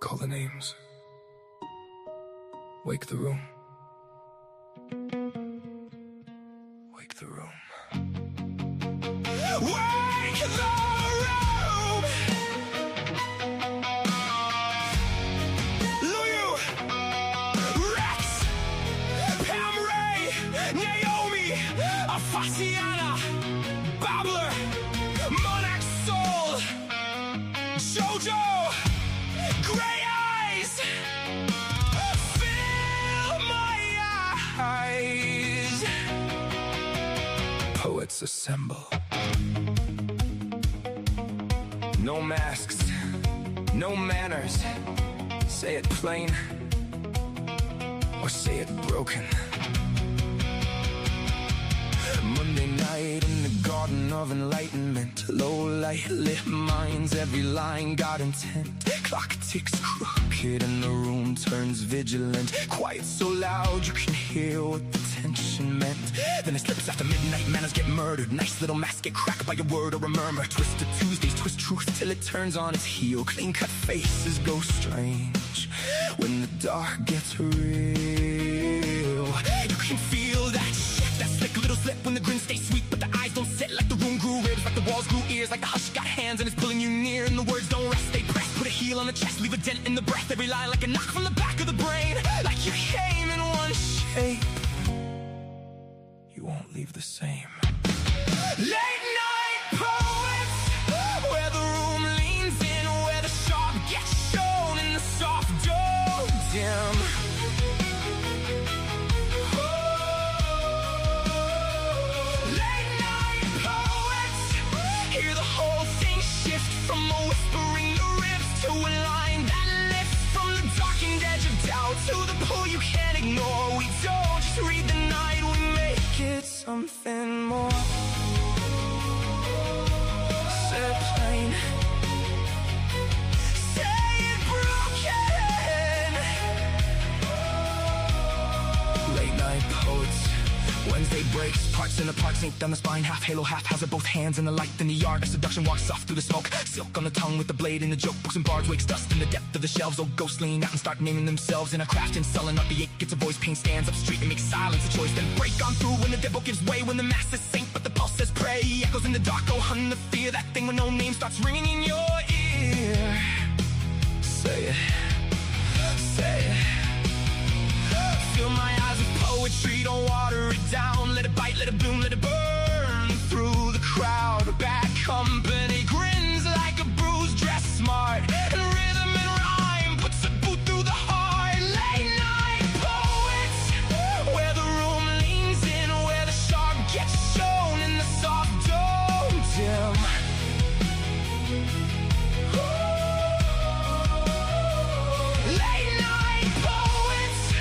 Call the names. Wake the room. Wake the room. Wake the room! Lou, Rex, Pam, Naomi, Afasiana, Babbler, Monarch Soul, Jojo, Gray Eyes, fill my eyes. Poets assemble. No masks, no manners. Say it plain, or say it broken. Monday night in the garden of enlightenment. Low light lit minds, every line got intent. Clock ticks crooked and the room turns vigilant. Quiet so loud you can hear what the tension meant. Then it slips after midnight, manners get murdered. Nice little masks get cracked by a word or a murmur. Twisted Tuesdays twist truth till it turns on its heel. Clean cut faces go strange when the dark gets real. You can feel that shit, that slick little slip when the grin stays sweet, but the eyes don't sit. Like the room grew ribs, like the walls grew ears, like the hush got hands and it's pulling you near. And the words don't rest, they press. Put a heel on the chest, leave a dent in the breath. Every line like a knock from the back of the brain. Like you came in one shape, you won't leave the same. Late night poets, where the room leans in, where the sharp gets shown in the soft dome dim. Late night poets, hear the whole thing shift from a whispering the ribs to a line that lifts from the darkened edge of doubt to the pull you can't ignore. We don't just read the night, we make it something more. Say it plain, say it broken. Late night poets, Wednesday breaks, parts in the parts, ink down the spine, half halo, half hazard, both hands in the light. In the yard of seduction walks soft through the smoke, silk on the tongue with the blade in the joke. Books and bards wakes dust in the depth of the shelves. Old ghosts lean out and start naming themselves in a craft and sullen up the ache gets a voice. Pain stands up straight and makes silence a choice. Then break on through when the devil gives way, when the masses sink but the pulse says pray. Echoes in the dark go hunt the fear, that thing when no name starts ringing in your ear. Say it, say it. Fill my eyes with poetry, don't water it down. Let it bite, let it bloom, let it burn through the crowd. Bad company grins like a bruised dress smart, and rhythm and rhyme puts a boot through the heart. Late night poets, where the room leans in, where the sharp gets shown in the soft dome dim. Late night poets,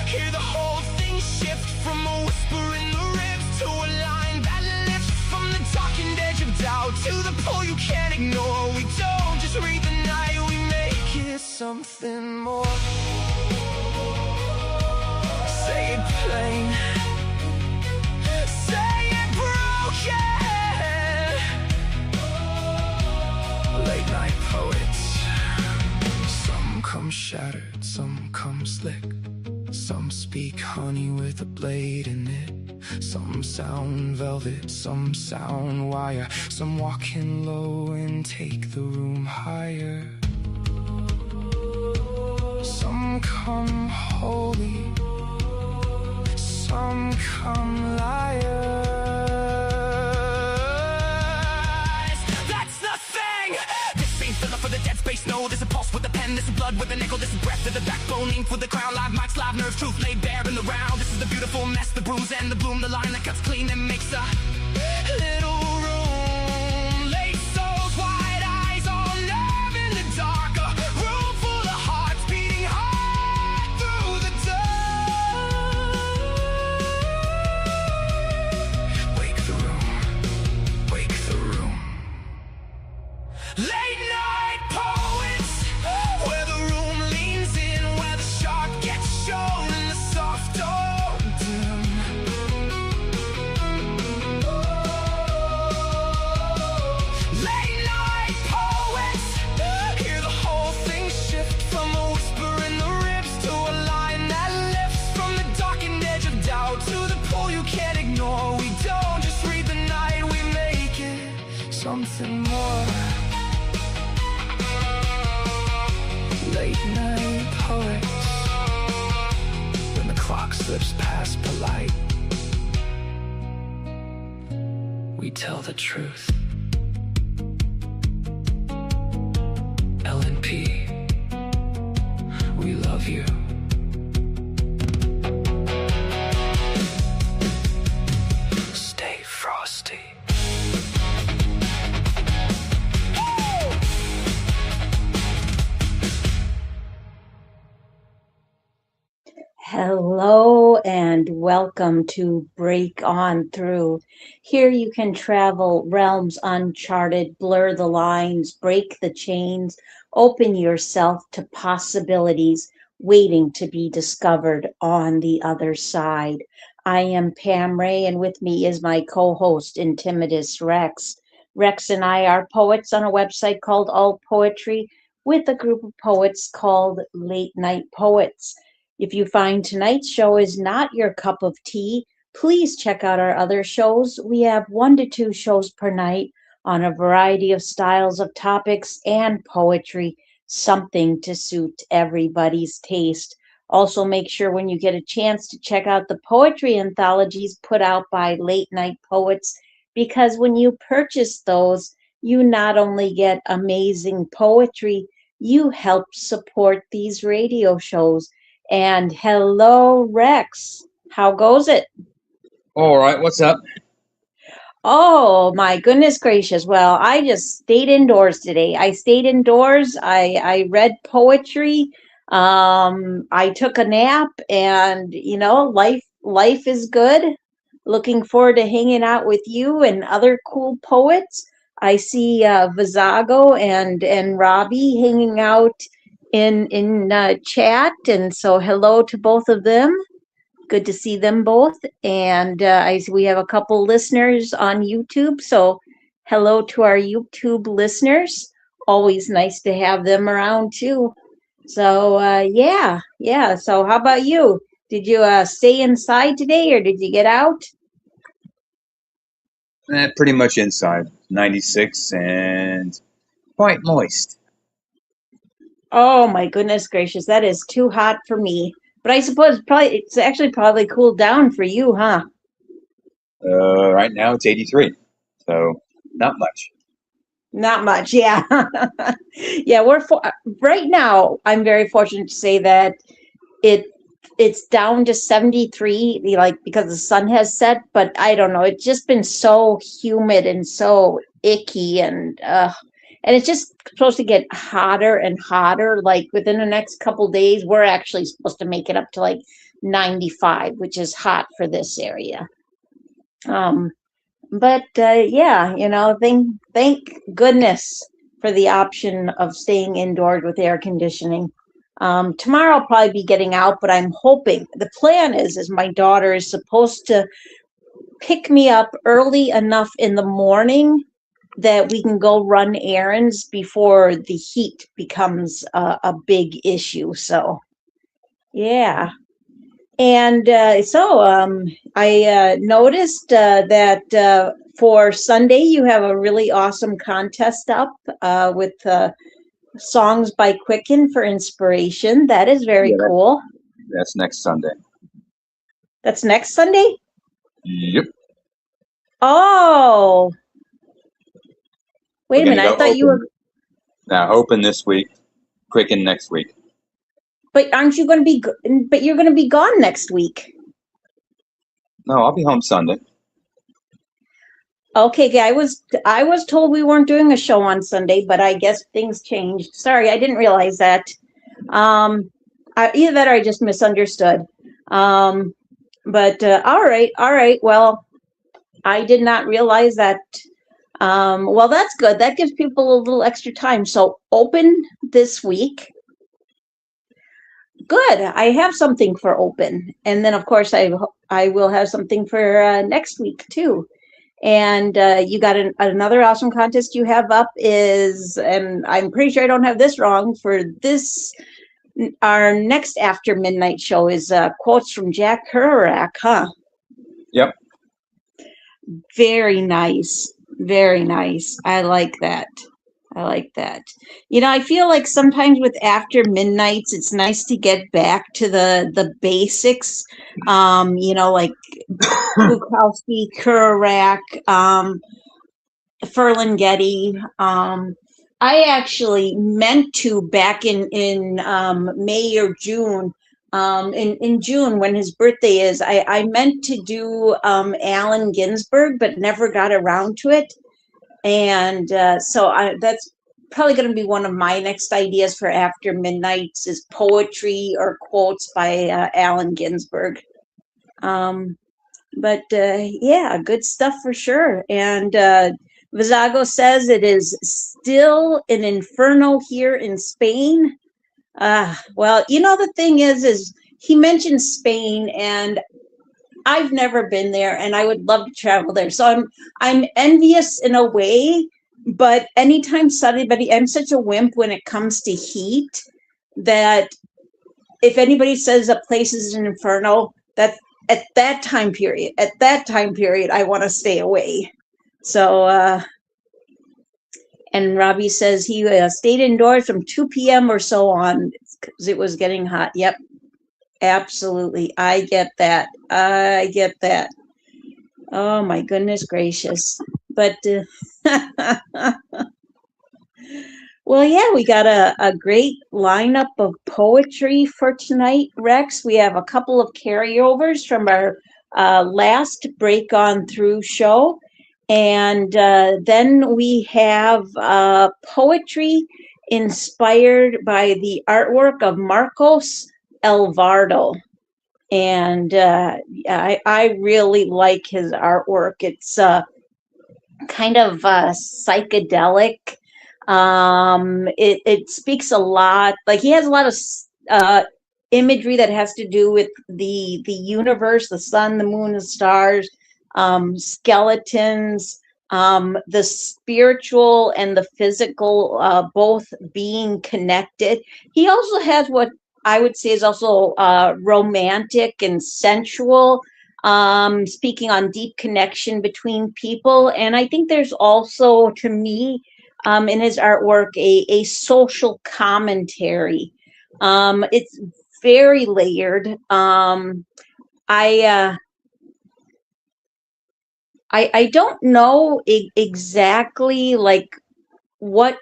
hear the whole thing shift from a whisper in the ribs to a line that lifts from the darkened edge of doubt to the pull you can't ignore. We don't just read the night, we make it something more. Say it plain, say it broken. Late night poets, some come shattered, some come slick. Some speak honey with a blade in it. Some sound velvet, some sound wire. Some walk in low and take the room higher. Some come holy, some come liars. That's the thing! This ain't filler for the dead space, no. There's a pulse with a pen, this is blood with an echo, this is breath to the backbone, ink with the crown. Live mics, live nerves, truth laid bare in the round. This is the beautiful mess, the bruise and the bloom, the line that cuts clean and makes a little room. Late souls, wide eyes, all nerve in the dark. A room full of hearts beating hard through the dark. Wake the room, wake the room. Late night poets, where the room leans in, where the sharp gets shown in the soft dome dim. wanting more. Late night poets, when the clock slips past polite, we tell the truth. L&P, we love you. Stay frosty. Hello and welcome to Break On Through. Here you can travel realms uncharted, blur the lines, break the chains, open yourself to possibilities waiting to be discovered on the other side. I am Pam Ray, and with me is my co-host, Intimitus Rex. Rex and I are poets on a website called All Poetry with a group of poets called Late Night Poets. If you find tonight's show is not your cup of tea, please check out our other shows. We have 1 to 2 shows per night on a variety of styles of topics and poetry, something to suit everybody's taste. Also, make sure when you get a chance to check out the poetry anthologies put out by Late Night Poets, because when you purchase those, you not only get amazing poetry, you help support these radio shows. And hello, Rex. How goes it? All right, what's up? Oh, my goodness gracious. Well, I just stayed indoors today. I stayed indoors. I read poetry. I took a nap, and life is good. Looking forward to hanging out with you and other cool poets. I see Vizago and Robbie hanging out in chat, and so hello to both of them. Good to see them both. And we have a couple listeners on YouTube, so hello to our YouTube listeners. Always nice to have them around too. So yeah. So how about you? Did you stay inside today, or did you get out? Pretty much inside. 96 and quite moist. Oh my goodness gracious, that is too hot for me. But I suppose it's actually probably cooled down for you, huh? Right now it's 83, so not much. Not much, yeah. Yeah, right now. I'm very fortunate to say that it it's down to 73, like because the sun has set. But I don't know. It's just been so humid and so icky, and it's just supposed to get hotter and hotter. Like within the next couple days, we're actually supposed to make it up to like 95, which is hot for this area. But yeah, thank goodness for the option of staying indoors with air conditioning. Tomorrow I'll probably be getting out, but I'm hoping the plan is my daughter is supposed to pick me up early enough in the morning that we can go run errands before the heat becomes a big issue. So yeah. And I noticed that for Sunday you have a really awesome contest up with songs by Quicken for inspiration. That is very cool. That's next Sunday. That's next Sunday? Yep. Oh. Wait a minute. I thought you were... Now, open this week, Quicken next week. But aren't you going to be... But you're going to be gone next week. No, I'll be home Sunday. Okay, I was told we weren't doing a show on Sunday, but I guess things changed. Sorry, I didn't realize that. Either that or I just misunderstood. But all right. Well, I did not realize that. Well, that's good. That gives people a little extra time. So open this week. Good. I have something for open, and then of course I will have something for next week too. And you got another awesome contest you have up is, and I'm pretty sure I don't have this wrong, for this, our next After Midnight show is quotes from Jack Kerouac, huh? Yep. Very nice. Very nice. I like that. I like that. I feel like sometimes with after midnights, it's nice to get back to the basics. Like Bukowski, Kerouac, Ferlinghetti. I actually meant to back in May or June. In June when his birthday is, I meant to do Allen Ginsberg, but never got around to it. And that's probably going to be one of my next ideas for after midnights is poetry or quotes by Allen Ginsberg. But yeah, good stuff for sure. And Vizago says it is still an inferno here in Spain. Well, the thing is he mentioned Spain, and I've never been there, and I would love to travel there. So I'm envious in a way, but anytime somebody, I'm such a wimp when it comes to heat that if anybody says a place is an inferno, that at that time period, I want to stay away. So, and Robbie says he stayed indoors from 2 p.m. or so on because it was getting hot. Yep, absolutely. I get that. Oh my goodness gracious. But well, yeah, we got a great lineup of poetry for tonight, Rex. We have a couple of carryovers from our last Break On Through show. And then we have poetry inspired by the artwork of Marcos Alvarado. And I really like his artwork. It's kind of psychedelic. It speaks a lot. Like he has a lot of imagery that has to do with the universe, the sun, the moon, the stars, skeletons, the spiritual and the physical both being connected. He also has what I would say is also romantic and sensual, speaking on deep connection between people. And I think there's also, to me, in his artwork, a social commentary. It's very layered. I don't know exactly like what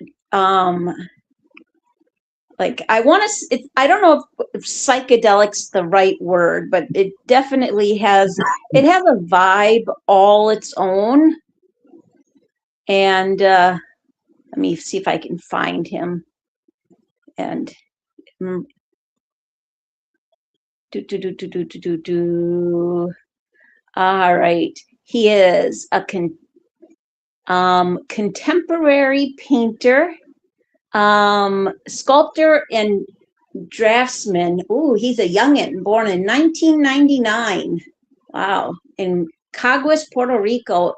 like I want to. I don't know if psychedelic's the right word, but it definitely has. It has a vibe all its own. And let me see if I can find him. And all right, he is a contemporary painter, sculptor, and draftsman. Ooh, he's a youngin, born in 1999. Wow, in Caguas, Puerto Rico,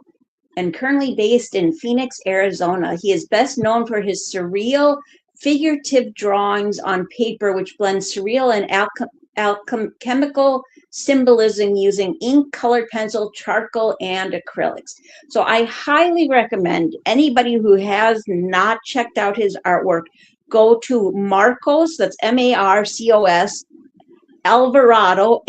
and currently based in Phoenix, Arizona. He is best known for his surreal, figurative drawings on paper, which blend surreal and alchemical symbolism using ink, colored pencil, charcoal, and acrylics. So I highly recommend anybody who has not checked out his artwork, go to Marcos, that's Marcos, Alvarado,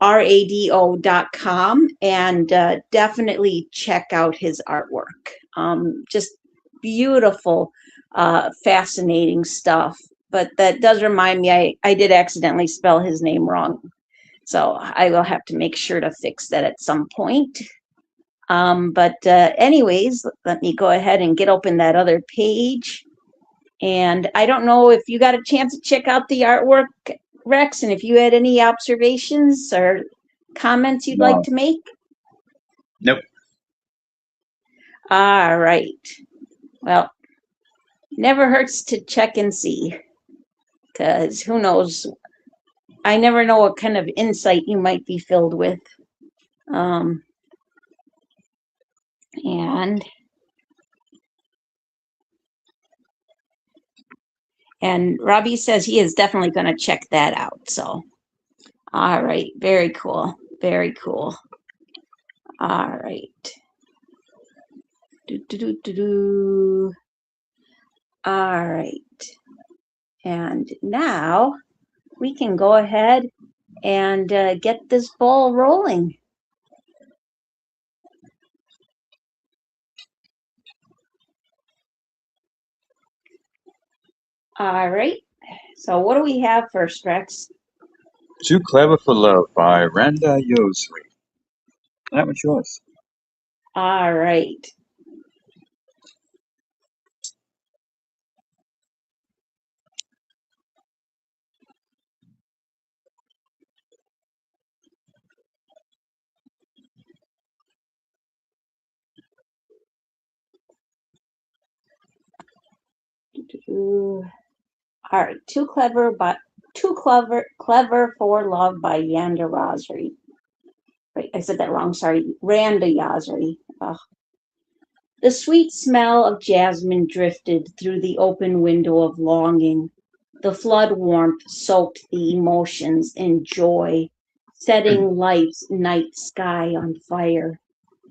alvarado.com, and definitely check out his artwork. Just beautiful, fascinating stuff. But that does remind me, I did accidentally spell his name wrong. So I will have to make sure to fix that at some point. But anyways, let me go ahead and get open that other page. And I don't know if you got a chance to check out the artwork, Rex, and if you had any observations or comments you'd like to make. Nope. All right. Well, never hurts to check and see, because who knows? I never know what kind of insight you might be filled with. And Robbie says he is definitely going to check that out. So, all right. Very cool. Very cool. All right. Do, do, do, do, do. All right. And now we can go ahead and get this ball rolling. All right. So what do we have first, Rex? Too Clever for Love by Randa Yosri. That one's yours. All right. All right. Too clever for love by Yanda Rosary. Right, I said that wrong. Sorry, Randa Yazri. The sweet smell of jasmine drifted through the open window of longing. The flood warmth soaked the emotions in joy, setting life's night sky on fire.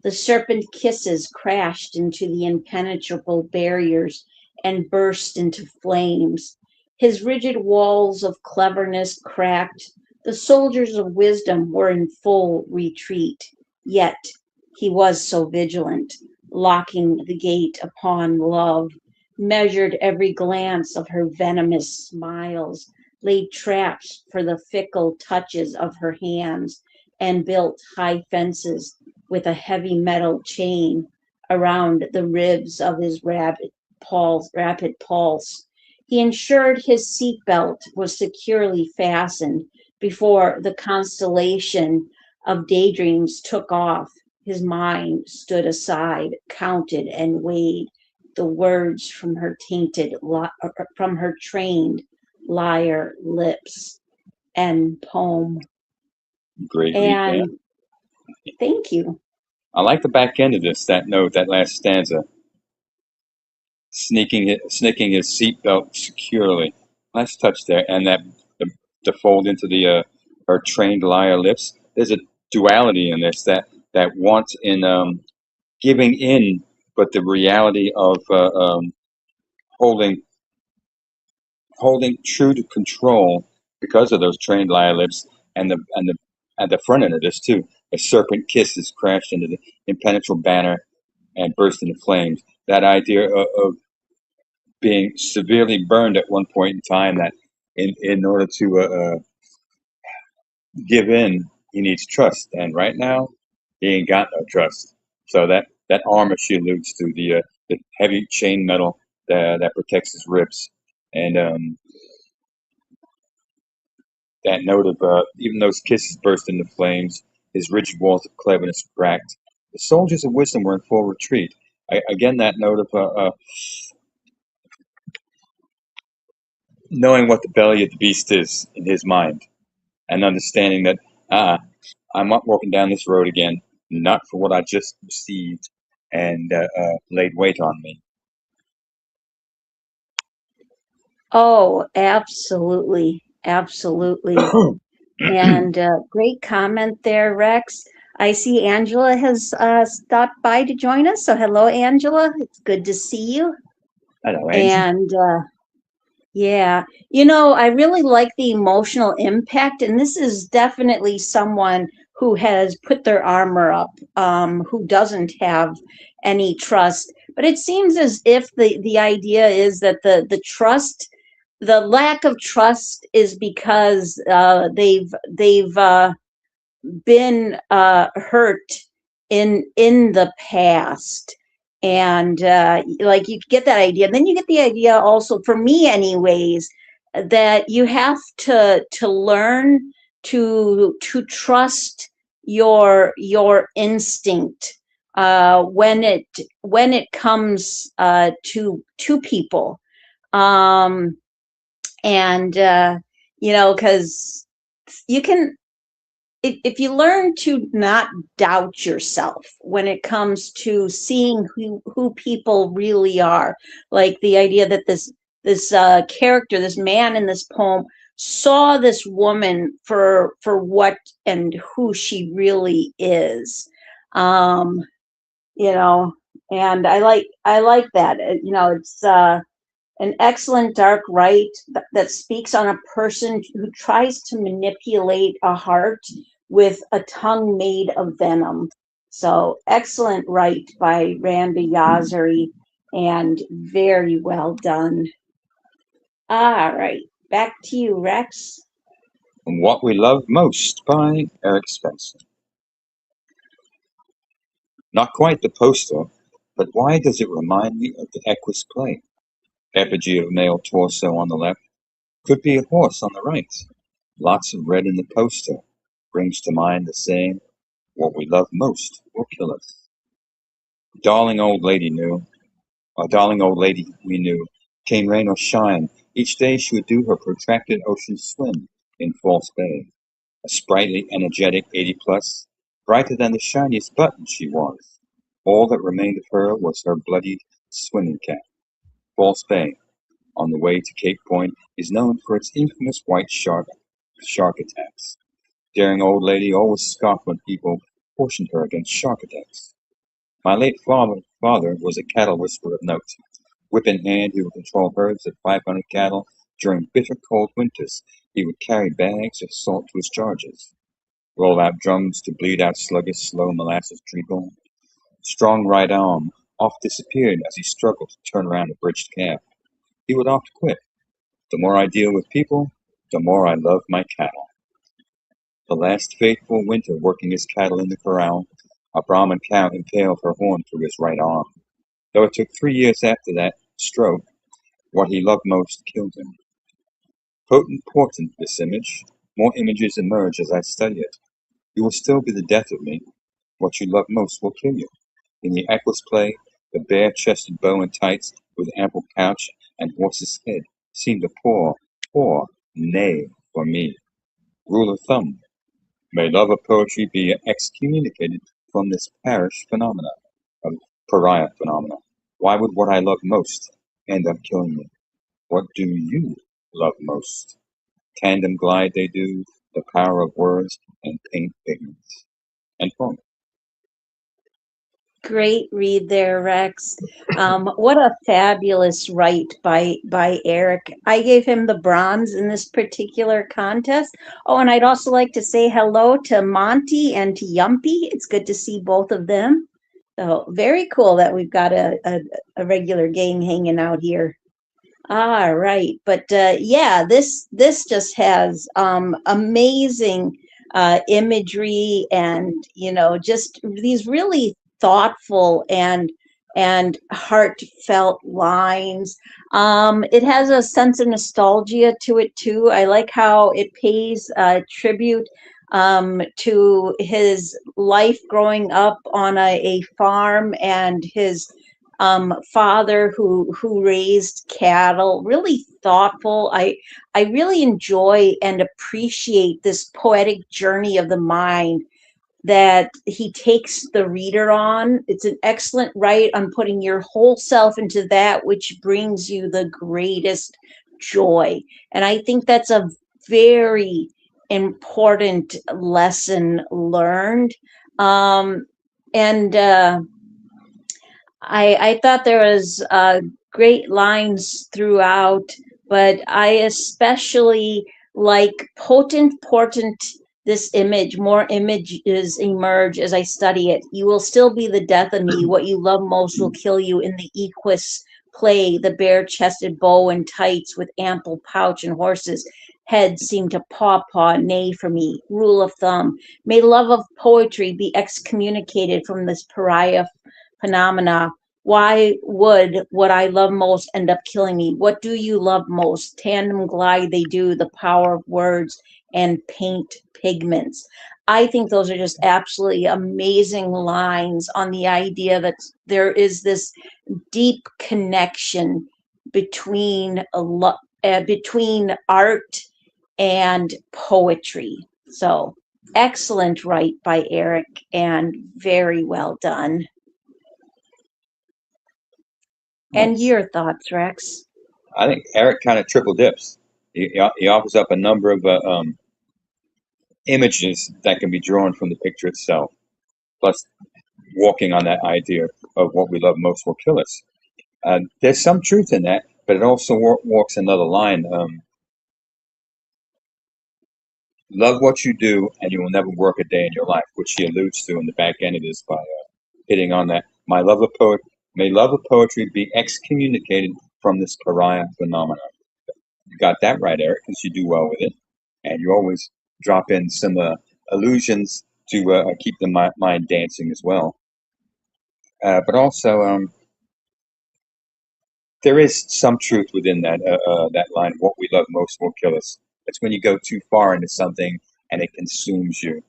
The serpent kisses crashed into the impenetrable barriers and burst into flames. His rigid walls of cleverness cracked. The soldiers of wisdom were in full retreat. Yet he was so vigilant, locking the gate upon love, measured every glance of her venomous smiles, laid traps for the fickle touches of her hands, and built high fences with a heavy metal chain around the ribs of his rapid pulse. He ensured his seatbelt was securely fastened before the constellation of daydreams took off. His mind stood aside, counted and weighed the words from from her trained liar lips. End poem. Great read, Pam. And thank you. I like the back end of this, that note, that last stanza. Sneaking his seatbelt securely. Nice touch there. And the fold into her trained liar lips. There's a duality in this that wants in giving in, but the reality of holding holding true to control because of those trained liar lips and the at the front end of this too. A serpent kisses crashed into the impenetrable banner and burst into flames. That idea of being severely burned at one point in time, that in order to give in, he needs trust, and right now he ain't got no trust. So that armor she alludes to, the heavy chain metal that protects his ribs, and that note of even those kisses burst into flames, his rigid walls of cleverness cracked. The soldiers of wisdom were in full retreat. Again, that note of knowing what the belly of the beast is in his mind, and understanding that I'm not walking down this road again, not for what I just received and laid weight on me. Oh, absolutely. Absolutely. And great comment there, Rex. I see Angela has stopped by to join us. So, hello, Angela. It's good to see you. Hello, Angie. And yeah, I really like the emotional impact. And this is definitely someone who has put their armor up, who doesn't have any trust. But it seems as if the idea is that the lack of trust is because they've been hurt in the past, and like you get that idea. And then you get the idea also, for me anyways, that you have to learn to trust your instinct when it comes to people, um and because you can, if you learn to not doubt yourself when it comes to seeing who people really are, like the idea that this character, this man in this poem, saw this woman for what and who she really is. Um, you know, and I like that. It's an excellent dark right that speaks on a person who tries to manipulate a heart with a tongue made of venom. So excellent right by Randa Yazeri, and very well done. All right, back to you, Rex. And What We Love Most by Eric Spencer. Not quite the poster, but why does it remind me of the Equus play? Effigy of male torso on the left, could be a horse on the right. Lots of red in the poster brings to mind the saying, what we love most will kill us. Darling old lady knew, a darling old lady we knew, came rain or shine, each day she would do her protracted ocean swim in False Bay. A sprightly, energetic 80 plus, brighter than the shiniest button she was. All that remained of her was her bloodied swimming cap. False Bay, on the way to Cape Point, is known for its infamous white shark attacks. Daring old lady always scoffed when people cautioned her against shark attacks. My late father was a cattle whisperer of note. Whip in hand, he would control herds of 500 cattle. During bitter cold winters, he would carry bags of salt to his charges, roll out drums to bleed out sluggish, slow molasses treacle. Strong right arm oft disappeared as he struggled to turn around a bridged calf. He would oft quit. The more I deal with people, the more I love my cattle. The last faithful winter working his cattle in the corral, a Brahmin cow impaled her horn through his right arm. Though it took 3 years after that stroke, what he loved most killed him. Potent portent this image. More images emerge as I study it. You will still be the death of me. What you love most will kill you. In the Equus play, the bare-chested bow and tights with ample pouch and horse's head seemed a poor nay for me. Rule of thumb: may love of poetry be excommunicated from this pariah phenomena. Why would what I love most end up killing me? What do you love most? Tandem glide they do, the power of words and paint pigments. And poem. Great read there, Rex. What a fabulous write by Eric. I gave him the bronze in this particular contest. Oh, and I'd also like to say hello to Monty and to Yumpy. It's good to see both of them. So very cool that we've got a regular gang hanging out here. All right, but yeah, this just has amazing imagery, and just these really thoughtful and heartfelt lines. It has a sense of nostalgia to it too. I like how it pays tribute to his life growing up on a farm, and his father who raised cattle. Really thoughtful. I really enjoy and appreciate this poetic journey of the mind that he takes the reader on. It's an excellent write on putting your whole self into that which brings you the greatest joy. And I think that's a very important lesson learned. And I thought there was great lines throughout, but I especially like potent, portent. This image, more images emerge as I study it. You will still be the death of me. What you love most will kill you. In the Equus play, the bare-chested bow and tights with ample pouch and horses' heads seem to paw nay for me. Rule of thumb: may love of poetry be excommunicated from this pariah phenomena. Why would what I love most end up killing me? What do you love most? Tandem glide they do, the power of words and paint pigments. I think those are just absolutely amazing lines on the idea that there is this deep connection between between art and poetry. So excellent write by Eric, and very well done. And Nice. your thoughts, Rex? I think Eric kind of triple dips. He offers up a number of images that can be drawn from the picture itself. Plus, walking on that idea of what we love most will kill us. There's some truth in that, but it also walks another line. Love what you do, and you will never work a day in your life, which she alludes to in the back end of this by hitting on that. May love of poetry be excommunicated from this pariah phenomenon. You got that right, Eric, because you do well with it, and you always drop in some allusions to keep the mind dancing as well. But also, there is some truth within that line. What we love most will kill us. It's when you go too far into something and it consumes you,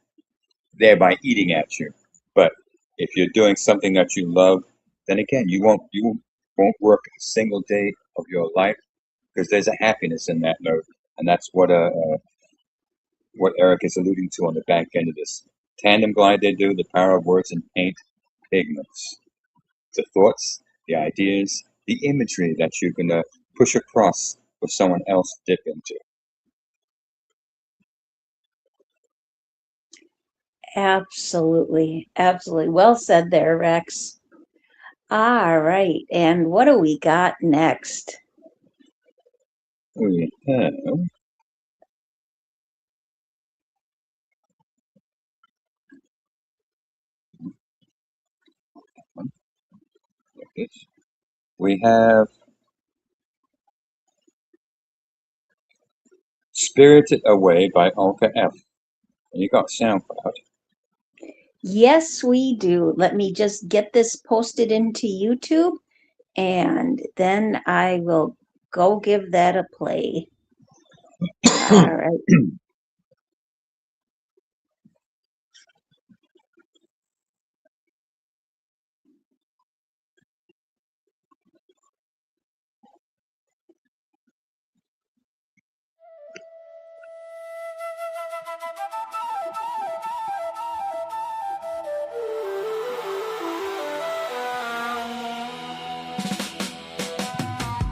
thereby eating at you. But if you're doing something that you love, then again, you won't work a single day of your life because there's a happiness in that note, and that's what Eric is alluding to on the back end of this tandem glide they do. The power of words and paint pigments, the thoughts, the ideas, the imagery that you can push across for someone else to dip into. Absolutely. Absolutely. Well said there, Rex. All right. And what do we got next? We have we have Spirited Away by Olka F. And you got SoundCloud. Yes, we do. Let me just get this posted into YouTube, and then I will go give that a play. All right.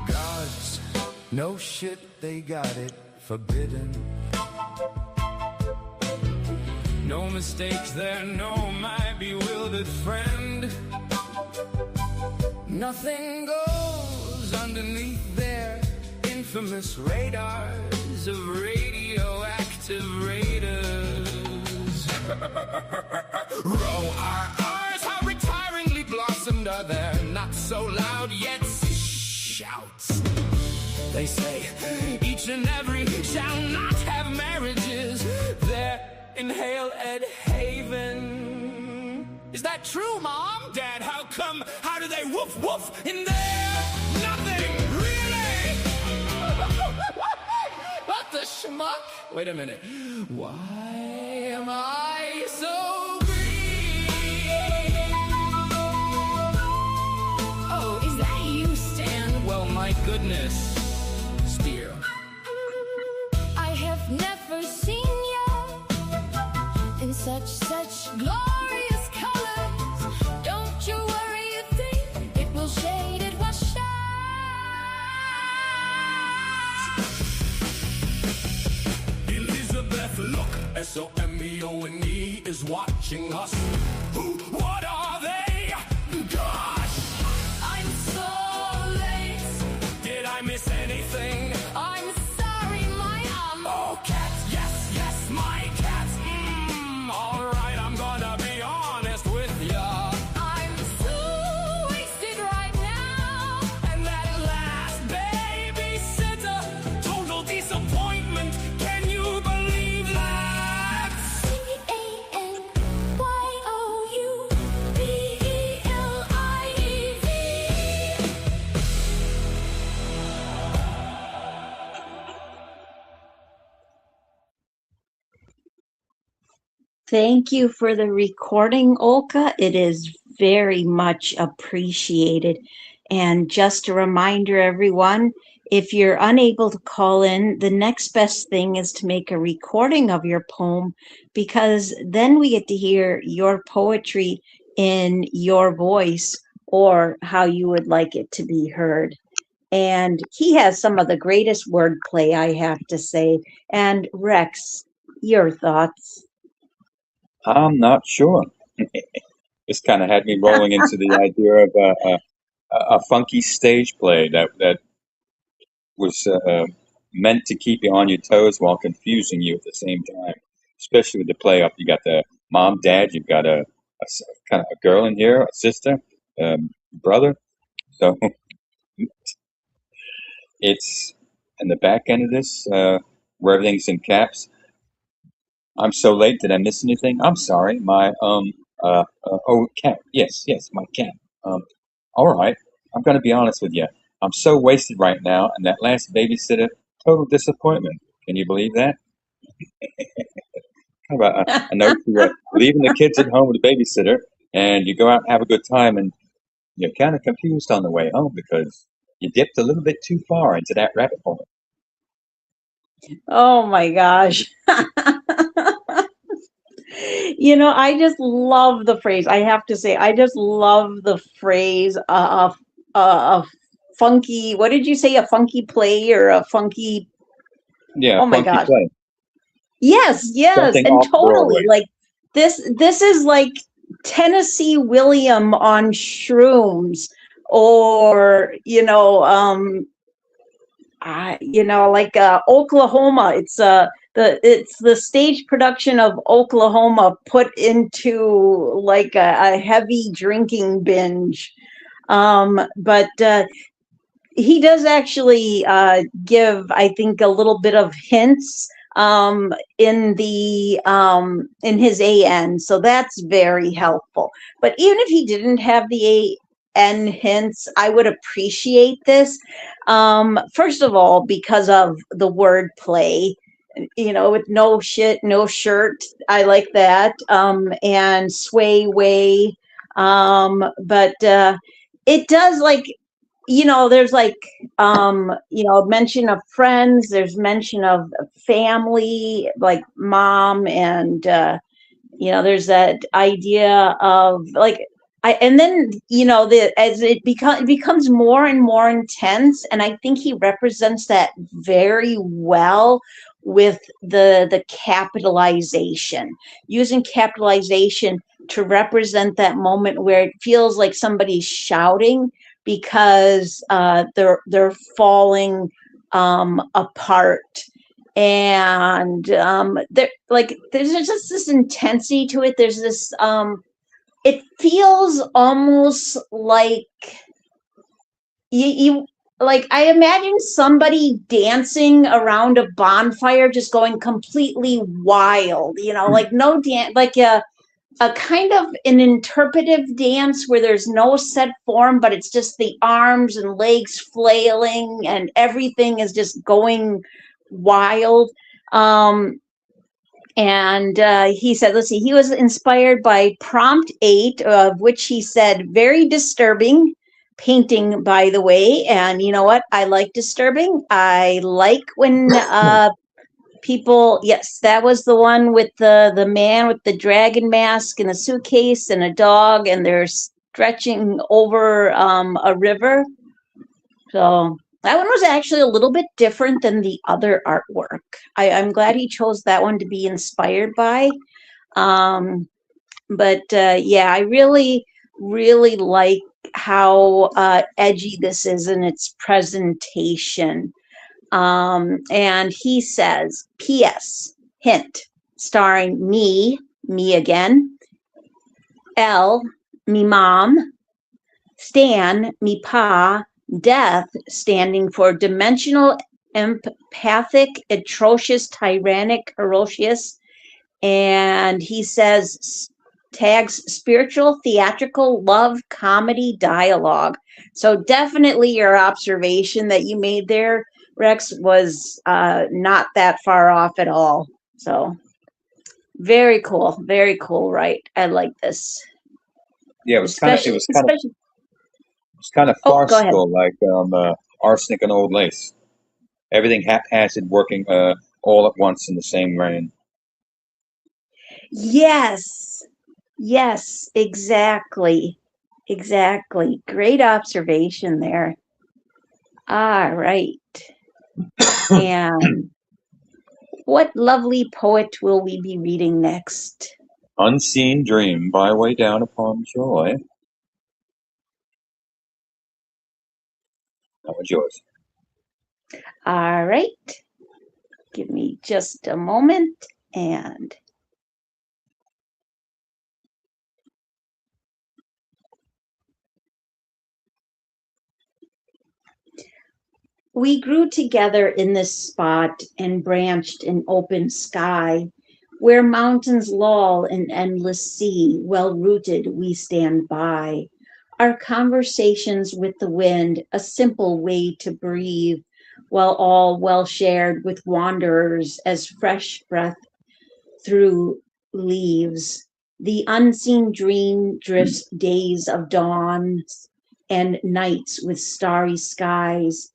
Gods, no shit, they got it forbidden. No mistakes there, no my bewildered friend. Nothing goes underneath their infamous radars of radioactive raiders. Roll our R's, how retiringly blossomed are their not so loud yet shouts. They say each and every shall not have marriages. Their inhale Ed Haven. Is that true, Mom? Dad, how come? How do they woof woof in there? Nothing, really? What the schmuck? Wait a minute. Why am I so green? Oh, is that you, Stan? Well, my goodness. Steer. I have never seen you in such glorious colors. Don't you worry a thing, it will shade, it will shine. Elizabeth, look, SOMEONE is watching us. What are they? Gosh! I'm so late. Did I miss anything? I'm sorry, my Oh, cats, yes, yes, my cats. Alright, I'm gonna be honest with ya. I'm so wasted right now. And that last babysitter, total disappointment. Can you believe that? Thank you for the recording, Olka. It is very much appreciated. And just a reminder, everyone, if you're unable to call in, the next best thing is to make a recording of your poem, because then we get to hear your poetry in your voice or how you would like it to be heard. And he has some of the greatest wordplay, I have to say. And Rex, your thoughts? I'm not sure. This kind of had me rolling into the idea of a funky stage play that was meant to keep you on your toes while confusing you at the same time. Especially with the play up, you got the mom, dad, you've got kind of a girl in here, a sister, brother. So it's in the back end of this where everything's in caps. I'm so late. Did I miss anything? I'm sorry. My oh, cat. Yes, my cat. Um, all right. I'm gonna be honest with you. I'm so wasted right now, and that last babysitter, total disappointment. Can you believe that? How about a note to leaving the kids at home with a babysitter, and you go out and have a good time, and you're kind of confused on the way home because you dipped a little bit too far into that rabbit hole. Oh my gosh. I just love the phrase. I have to say, I just love the phrase a funky, what did you say? A funky play or a funky, Yeah, oh my funky gosh. play. Yes, Something and off totally. Broadway. Like this is like Tennessee William on shrooms, or like Oklahoma. It's the stage production of Oklahoma put into like a heavy drinking binge. But he does actually give, I think, a little bit of hints in his AN, so that's very helpful. But even if he didn't have the AN hints, I would appreciate this. First of all, because of the word play, with no shit, no shirt. I like that. And sway way. But it does, like, there's like mention of friends, there's mention of family, like mom, and there's that idea of like and then as it becomes more and more intense, and I think he represents that very well with the capitalization, using capitalization to represent that moment where it feels like somebody's shouting because they're falling apart, and there's just this intensity to it. There's this it feels almost like you like, I imagine somebody dancing around a bonfire just going completely wild, like no dance, like a kind of an interpretive dance where there's no set form, but it's just the arms and legs flailing and everything is just going wild. And he said, let's see, he was inspired by prompt 8, of which he said, very disturbing painting, by the way. And you know what? I like disturbing. I like when people, yes, that was the one with the man with the dragon mask and a suitcase and a dog, and they're stretching over a river. So that one was actually a little bit different than the other artwork. I'm glad he chose that one to be inspired by. But yeah, I really, really like how edgy this is in its presentation. And he says, P.S. hint, starring me again, L, me mom, Stan, me pa, death, standing for dimensional, empathic, atrocious, tyrannic, ferocious. And he says, tags spiritual, theatrical, love, comedy, dialogue. So definitely your observation that you made there, Rex, was not that far off at all. So very cool, right? I like this. Yeah, Especially. It's kind of Oh, go ahead. farcical, like arsenic and old lace. Everything haphazard, working all at once in the same rain. Yes, exactly. Great observation there. All right. And what lovely poet will we be reading next? Unseen Dream by Way Down Upon Joy. That was yours. All right. Give me just a moment and we grew together in this spot and branched in open sky, where mountains loll in endless sea, well rooted we stand by. Our conversations with the wind, a simple way to breathe, while all well shared with wanderers as fresh breath through leaves. The unseen dream drifts days of dawns and nights with starry skies,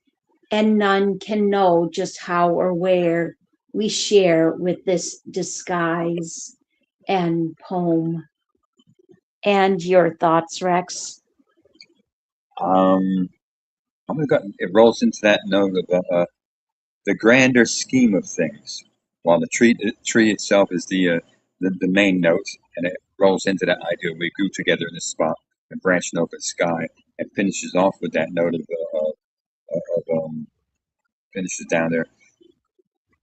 and none can know just how or where we share with this disguise and poem. And your thoughts, Rex? Um, it rolls into that note of the grander scheme of things, while the tree itself is the main note, and it rolls into that idea we grew together in this spot and branched over the sky, and finishes off with that note of finishes down there.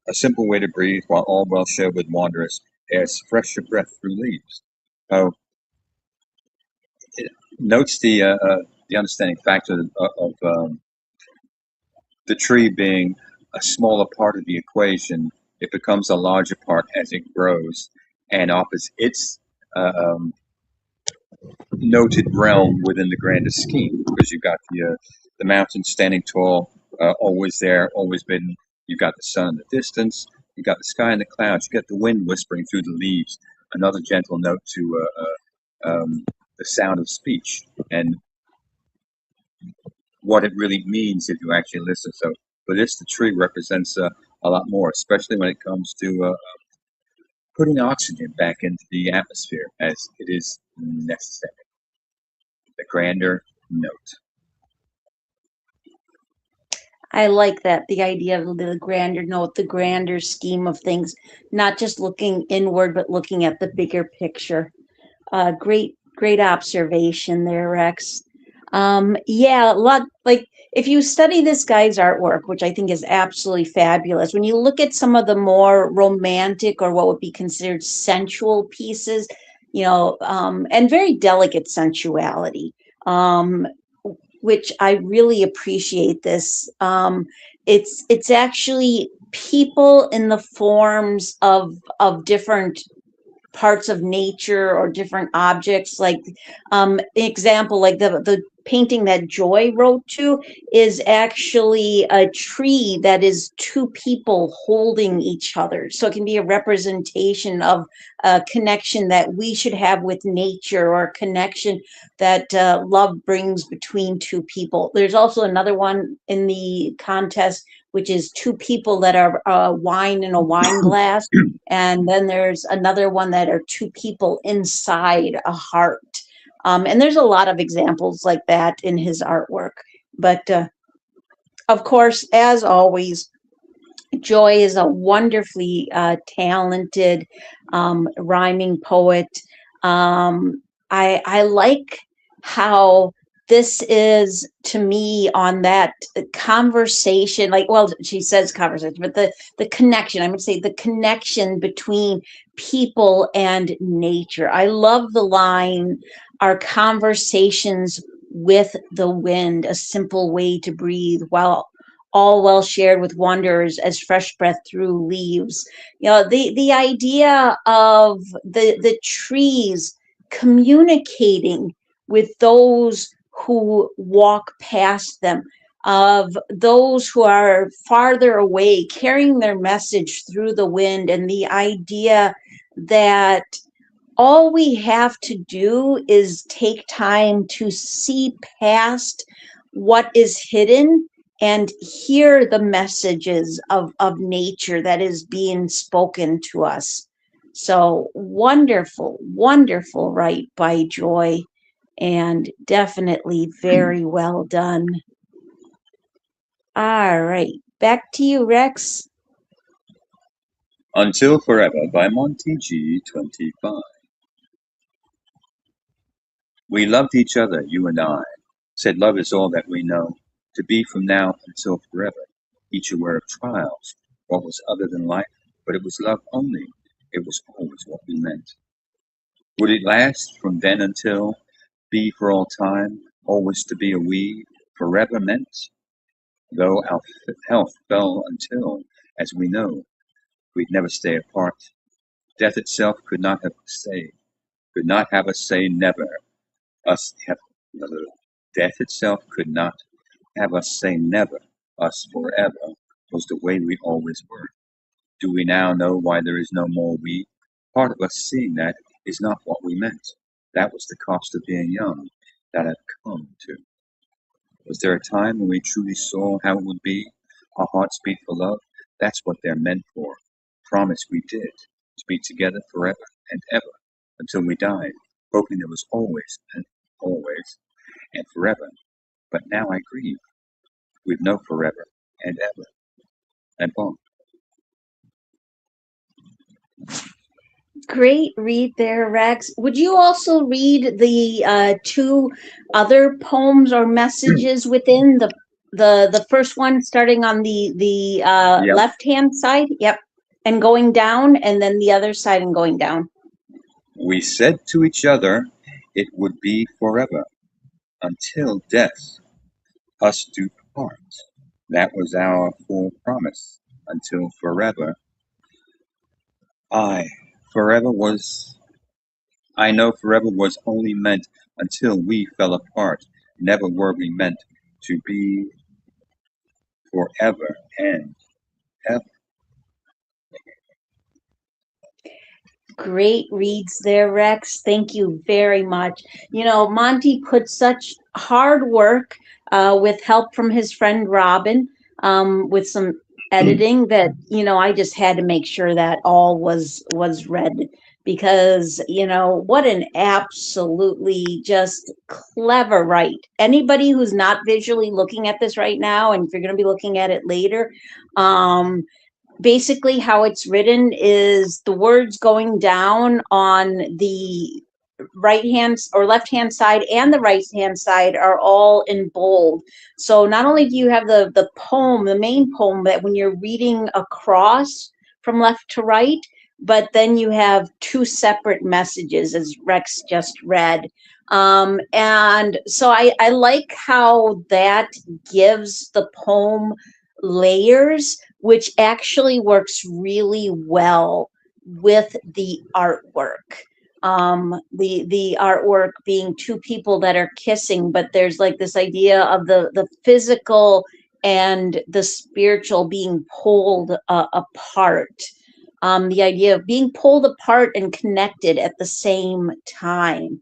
A simple way to breathe while all well shared with wanderers, as fresh a breath through leaves. Oh, it notes the understanding factor of the tree being a smaller part of the equation. It becomes a larger part as it grows and offers its uh, um, noted realm within the grander scheme, because you've got the mountain standing tall, always there, always been. You've got the sun in the distance. You've got the sky and the clouds. You get the wind whispering through the leaves. Another gentle note to the sound of speech and what it really means if you actually listen. So for this, the tree represents a lot more, especially when it comes to putting oxygen back into the atmosphere as it is necessary. The grander note. I like that, the idea of the grander note, the grander scheme of things, not just looking inward, but looking at the bigger picture. Great observation there, Rex. Yeah, a lot like if you study this guy's artwork, which I think is absolutely fabulous, when you look at some of the more romantic or what would be considered sensual pieces, and very delicate sensuality, um, which I really appreciate this. It's actually people in the forms of different parts of nature or different objects, like example, like the painting that Joy wrote to is actually a tree that is two people holding each other, so it can be a representation of a connection that we should have with nature, or a connection that love brings between two people. There's also another one in the contest, which is two people that are wine in a wine glass, and then there's another one that are two people inside a heart. And there's a lot of examples like that in his artwork. But of course, as always, Joy is a wonderfully talented rhyming poet. I like how this is, to me, on that conversation, like, well, she says conversation, but the connection, I would say the connection between people and nature. I love the line, our conversations with the wind, a simple way to breathe, while all well shared with wanderers as fresh breath through leaves. The idea of the trees communicating with those who walk past them, of those who are farther away, carrying their message through the wind, and the idea that all we have to do is take time to see past what is hidden and hear the messages of nature that is being spoken to us. So wonderful, wonderful right by Joy, and definitely very well done. All right, back to you, Rex. Until Forever by Monty G25. We loved each other, you and I. Said love is all that we know, to be from now until forever. Each aware of trials, what was other than life, but it was love only. It was always what we meant. Would it last from then until, be for all time, always to be a we, forever meant? Though our health fell until, as we know, we'd never stay apart. Death itself could not have us say never. Us have Death itself could not have us say never. Us forever was the way we always were. Do we now know why there is no more we? Part of us seeing that is not what we meant. That was the cost of being young that I've come to. Was there a time when we truly saw how it would be? Our hearts beat for love? That's what they're meant for. Promise we did to be together forever and ever until we died, hoping there was always and forever. But now I grieve. We've no forever and ever and bon. Great read there, Rex. Would you also read the two other poems or messages within the first one, starting on the Yep. left hand side? Yep, and going down, and then the other side and going down. We said to each other it would be forever until death us do part. That was our full promise until forever. I forever was I know forever was only meant until we fell apart. Never were we meant to be forever and ever. Great reads there, Rex. Thank you very much. You know, Monty put such hard work with help from his friend Robin, with some editing that, you know, I just had to make sure that all was read because, you know, what an absolutely just clever write. Anybody who's not visually looking at this right now, and if you're going to be looking at it later, basically how it's written is the words going down on the right hand or left hand side and the right hand side are all in bold. So not only do you have the poem, the main poem, that when you're reading across from left to right, but then you have two separate messages, as Rex just read. And so I like how that gives the poem layers, which actually works really well with the artwork. The artwork being two people that are kissing, but there's like this idea of the physical and the spiritual being pulled apart. The idea of being pulled apart and connected at the same time.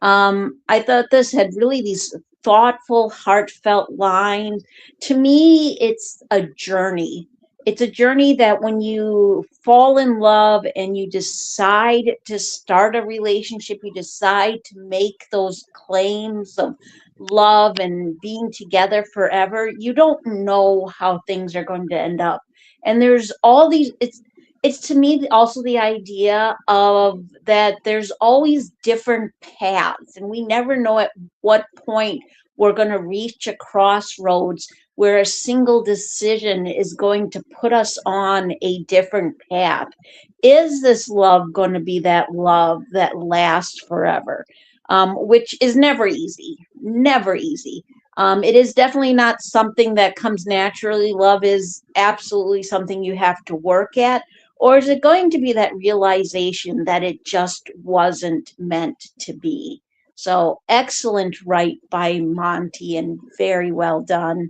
I thought this had really these thoughtful, heartfelt lines. To me, it's a journey. It's a journey that when you fall in love and you decide to start a relationship, you decide to make those claims of love and being together forever, you don't know how things are going to end up. And there's all these, it's to me also the idea of that there's always different paths and we never know at what point we're going to reach a crossroads where a single decision is going to put us on a different path. Is this love going to be that love that lasts forever? Which is never easy, never easy. It is definitely not something that comes naturally. Love is absolutely something you have to work at. Or is it going to be that realization that it just wasn't meant to be? So excellent write by Monty and very well done.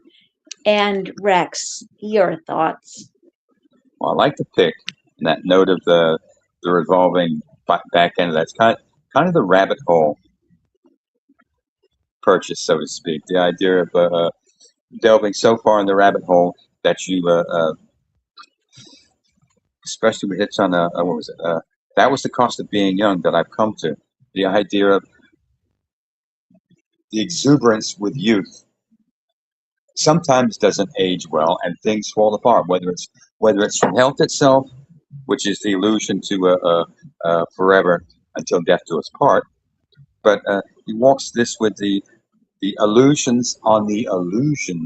And Rex, your thoughts? Well, I like to pick that note of the revolving back end of that's kind of the rabbit hole purchase, so to speak. The idea of delving so far in the rabbit hole that you, especially with hits on what was it? That was the cost of being young that I've come to. The idea of the exuberance with youth sometimes doesn't age well, and things fall apart. Whether it's from health itself, which is the illusion to forever until death do us part, but he walks this with the illusions on the illusion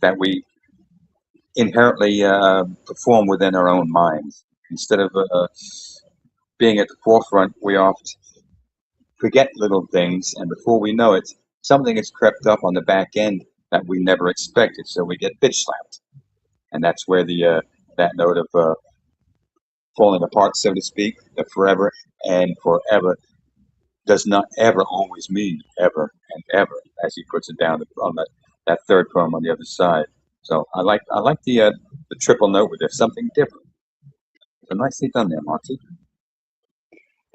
that we inherently perform within our own minds. Instead of being at the forefront, we often forget little things, and before we know it, something has crept up on the back end that we never expected. So we get bitch slapped, and that's where the that note of falling apart, so to speak, the forever and forever does not ever always mean ever and ever, as he puts it down on that third poem on the other side. So I like the triple note with it, something different. So nicely done there, Monty.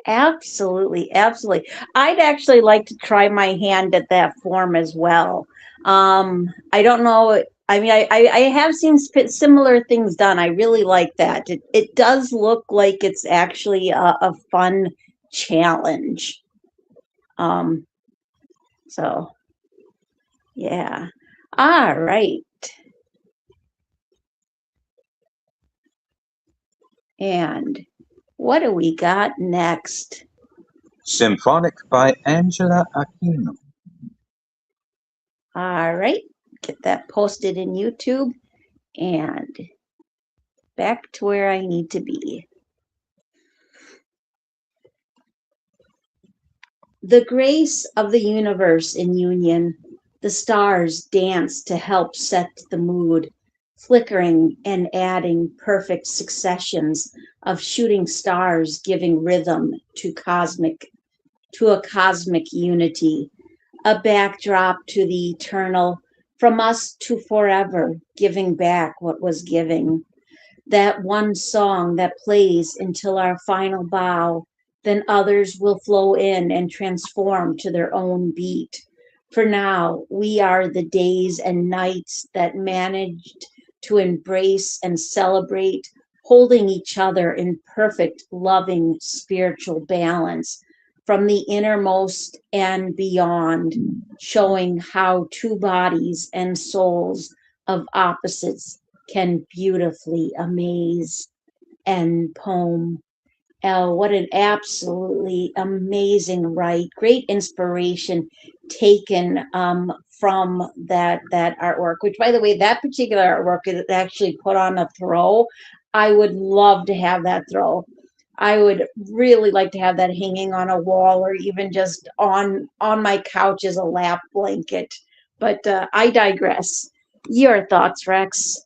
Absolutely, absolutely. I'd actually like to try my hand at that form as well. I don't know. I mean, I have seen similar things done. I really like that. It does look like it's actually a fun challenge. Um, so yeah. All right. And what do we got next? Symphonic by Angela Aquino. All right. Get that posted in YouTube and back to where I need to be. The grace of the universe in union, the stars dance to help set the mood, flickering and adding perfect successions of shooting stars giving rhythm to a cosmic unity, a backdrop to the eternal, from us to forever, giving back what was giving. That one song that plays until our final bow, then others will flow in and transform to their own beat. For now, we are the days and nights that managed to embrace and celebrate, holding each other in perfect, loving, spiritual balance from the innermost and beyond, showing how two bodies and souls of opposites can beautifully amaze. And poem. Oh, what an absolutely amazing write. Great inspiration taken from that artwork, which by the way, that particular artwork is actually put on a throw. I would love to have that throw. I would really like to have that hanging on a wall or even just on my couch as a lap blanket. But I digress. Your thoughts, Rex?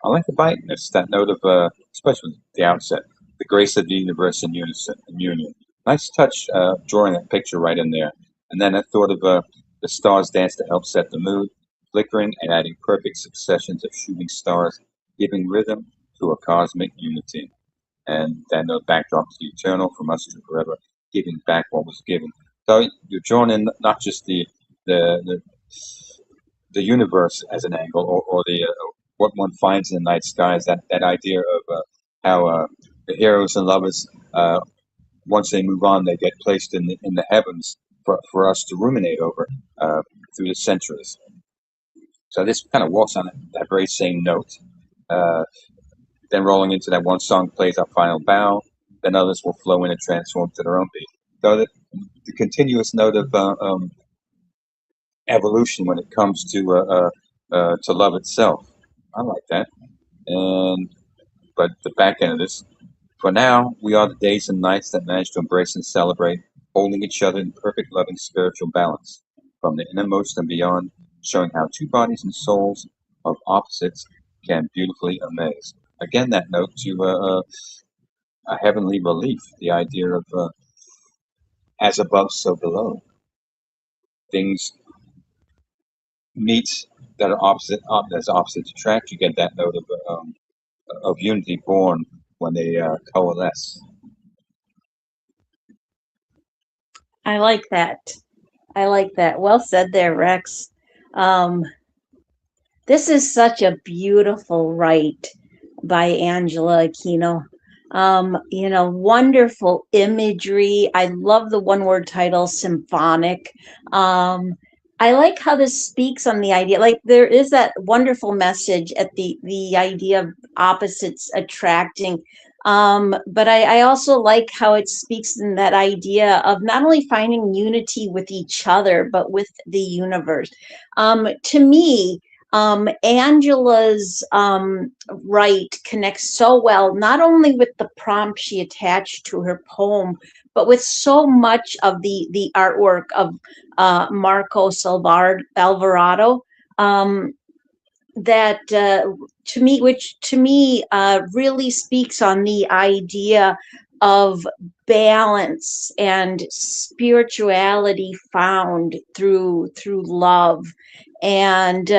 I like the bite in this, that note of, especially at the outset, the grace of the universe in unison, in union. Nice touch, drawing that picture right in there. And then I thought of the stars dance to help set the mood, flickering and adding perfect successions of shooting stars, giving rhythm to a cosmic unity. And then the backdrop to the eternal, from us to forever, giving back what was given. So you're drawn in not just the the, the universe as an angle, or the what one finds in the night skies. That idea of how the heroes and lovers, once they move on, they get placed in the heavens for us to ruminate over through the centuries. So this kind of walks on that very same note. Uh, then rolling into that one song plays our final bow. Then others will flow in and transform to their own beat. So the continuous note of evolution when it comes to love itself. I like that. And but the back end of this, for now, we are the days and nights that manage to embrace and celebrate, holding each other in perfect loving spiritual balance, from the innermost and beyond, showing how two bodies and souls of opposites can beautifully amaze. Again, that note to a heavenly relief, the idea of as above, so below. Things meet that are opposite, as opposites attract. You get that note of unity born when they coalesce. I like that. I like that. Well said there, Rex. Um, this is such a beautiful write by Angela Aquino. Wonderful imagery. I love the one word title, symphonic. I like how this speaks on the idea. Like there is that wonderful message at the idea of opposites attracting. But I also like how it speaks in that idea of not only finding unity with each other, but with the universe. To me, Angela's right connects so well, not only with the prompt she attached to her poem, but with so much of the artwork of Marco Alvarado. That to me, which to me really speaks on the idea of balance and spirituality found through love. And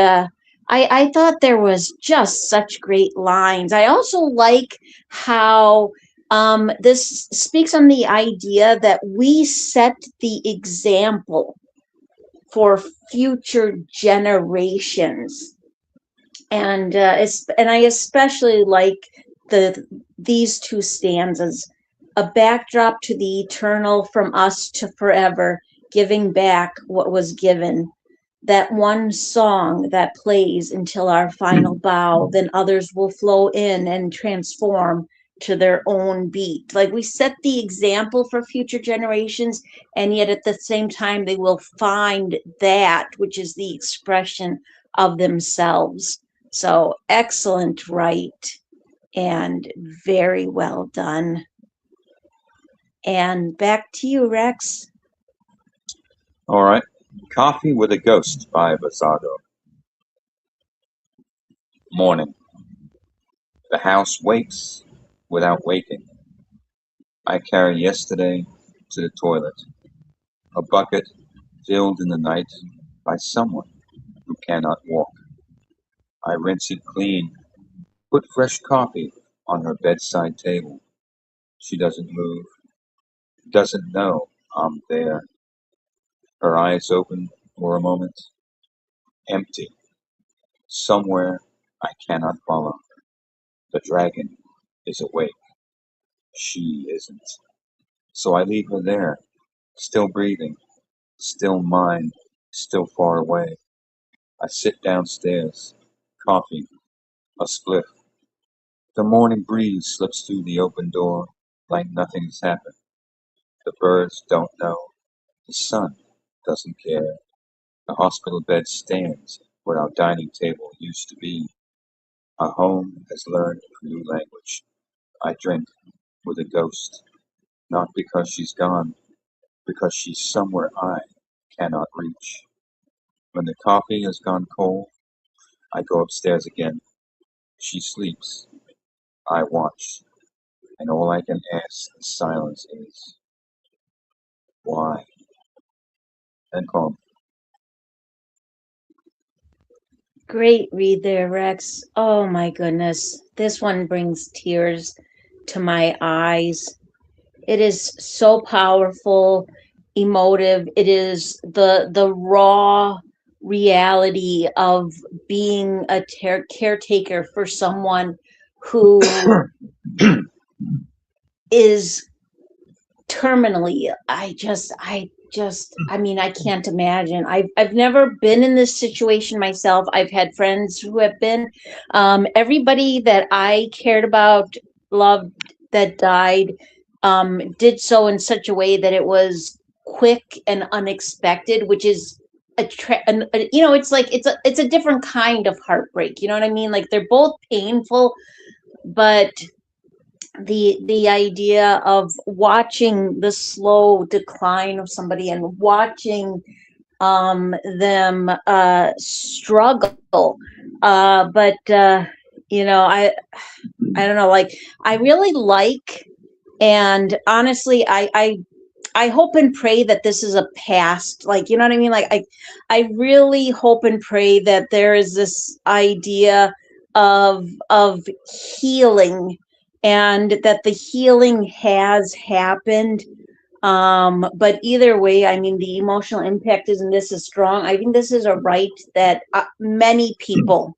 I thought there was just such great lines. I also like how this speaks on the idea that we set the example for future generations. And I especially like these two stanzas: a backdrop to the eternal, from us to forever, giving back what was given. That one song that plays until our final bow, then others will flow in and transform to their own beat. Like, we set the example for future generations, and yet at the same time they will find that which is the expression of themselves. So excellent, right? And very well done. And back to you, Rex. All right. Coffee with a Ghost by Basado. Morning. The house wakes without waking. I carry yesterday to the toilet, a bucket filled in the night by someone who cannot walk. I rinse it clean, put fresh coffee on her bedside table. She doesn't move, doesn't know I'm there. Her eyes open for a moment, empty. Somewhere I cannot follow. The dragon is awake. She isn't. So I leave her there, still breathing, still mine, still far away. I sit downstairs, coffee, a spliff. The morning breeze slips through the open door like nothing's happened. The birds don't know. The sun doesn't care. The hospital bed stands where our dining table used to be. Our home has learned a new language. I drink with a ghost, not because she's gone, because she's somewhere I cannot reach. When the coffee has gone cold, I go upstairs again. She sleeps. I watch, and all I can ask in silence is, why? And poem. Great read there, Rex. Oh my goodness. This one brings tears to my eyes. It is so powerful, emotive. It is the raw reality of being a caretaker for someone who is terminally. I mean, I can't imagine. I've never been in this situation myself. I've had friends who have been. Everybody that I cared about, loved, that died, did so in such a way that it was quick and unexpected, which is it's like it's a different kind of heartbreak. You know what I mean? Like, they're both painful, but the idea of watching the slow decline of somebody and watching them struggle, but I don't know, like, I really like, and honestly, I hope and pray that this is a past, like, you know what I mean? Like, I really hope and pray that there is this idea of healing, and that the healing has happened. But either way, I mean, the emotional impact isn't this is strong. I think this is a right that many people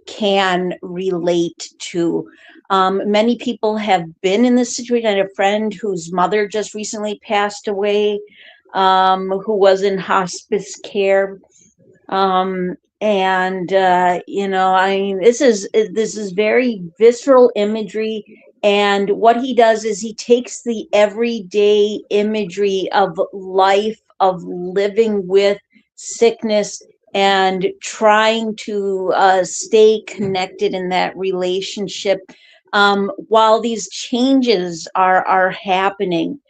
can relate to. Many people have been in this situation. I had a friend whose mother just recently passed away, who was in hospice care. And I mean, this is very visceral imagery, And what he does is he takes the everyday imagery of life, of living with sickness, and trying to stay connected in that relationship while these changes are happening.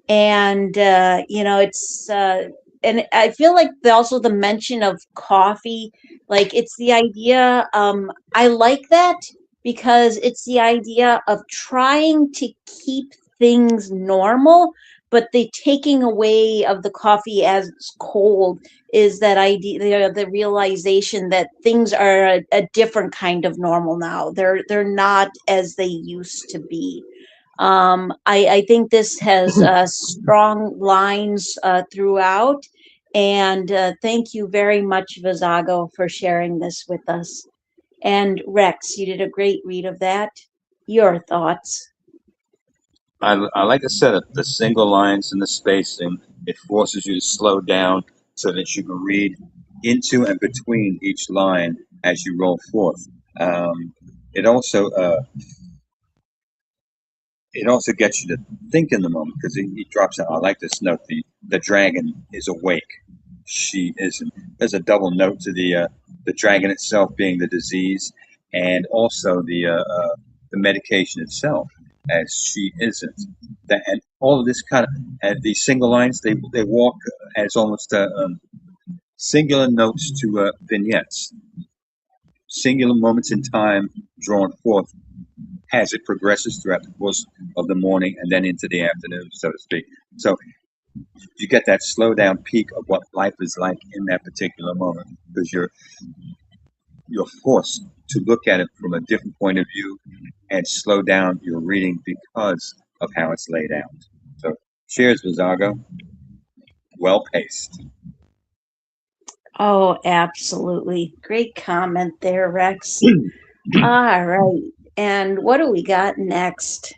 And it's and I feel like also the mention of coffee, like it's the idea, I like that because it's the idea of trying to keep things normal, but the taking away of the coffee as it's cold is that idea, the realization that things are a different kind of normal now. They're not as they used to be. I think this has strong lines throughout. And thank you very much, Vizago, for sharing this with us. And Rex, you did a great read of that. Your thoughts? I like the setup, the single lines and the spacing. It forces you to slow down so that you can read into and between each line as you roll forth. Um, it also it also gets you to think in the moment because he drops out. I like this note. The dragon is awake. She isn't. There's a double note to the dragon itself being the disease, and also the medication itself as she isn't. That and all of this kind of and these single lines they walk as almost singular notes to vignettes, singular moments in time drawn forth as it progresses throughout the course of the morning and then into the afternoon, so to speak. So you get that slow down peak of what life is like in that particular moment because you're forced to look at it from a different point of view and slow down your reading because of how it's laid out. So cheers, Vizago. Well paced. Oh, absolutely. Great comment there, Rex. All right. And what do we got next?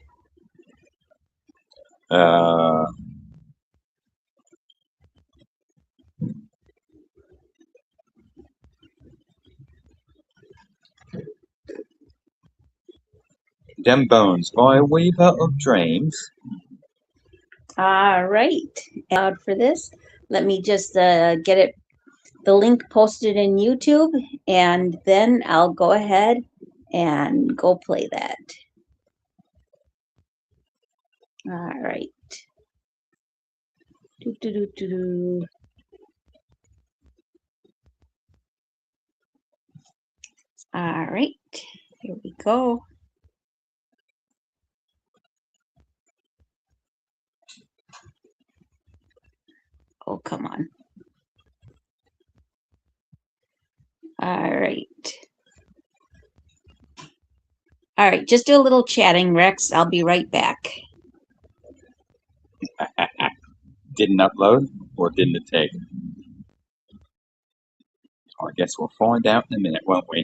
Dem Bones by Weaver of Dreams. All right. Out for this. Let me just get the link posted in YouTube, and then I'll go ahead and go play that. All right. Do, do, do, do, do. All right. Here we go. Oh, come on. All right. All right. Just do a little chatting, Rex. I'll be right back. Didn't upload or didn't it take? I guess we'll find out in a minute, won't we?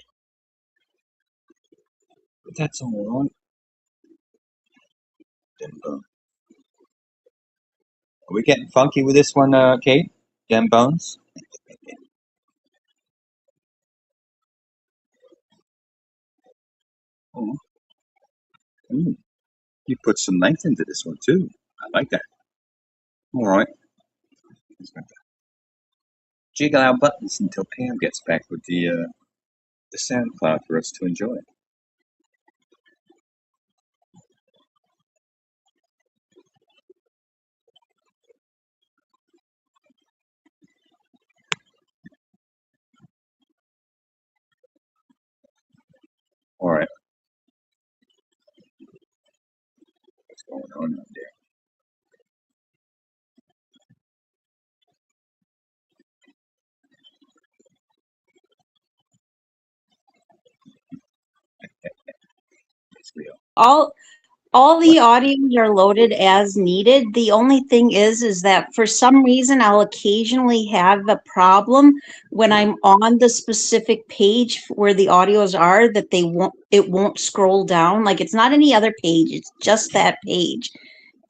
But that's all right. Dem Bones. Are we getting funky with this one, Kate? Dem Bones? Oh. You put some length into this one too. I like that. All right. Let's go. Jiggle our buttons until Pam gets back with the sound cloud for us to enjoy. All right. What's going on out there? It's real. All the audios are loaded as needed. The only thing is that for some reason I'll occasionally have a problem when I'm on the specific page where the audios are that it won't scroll down. Like it's not any other page, it's just that page.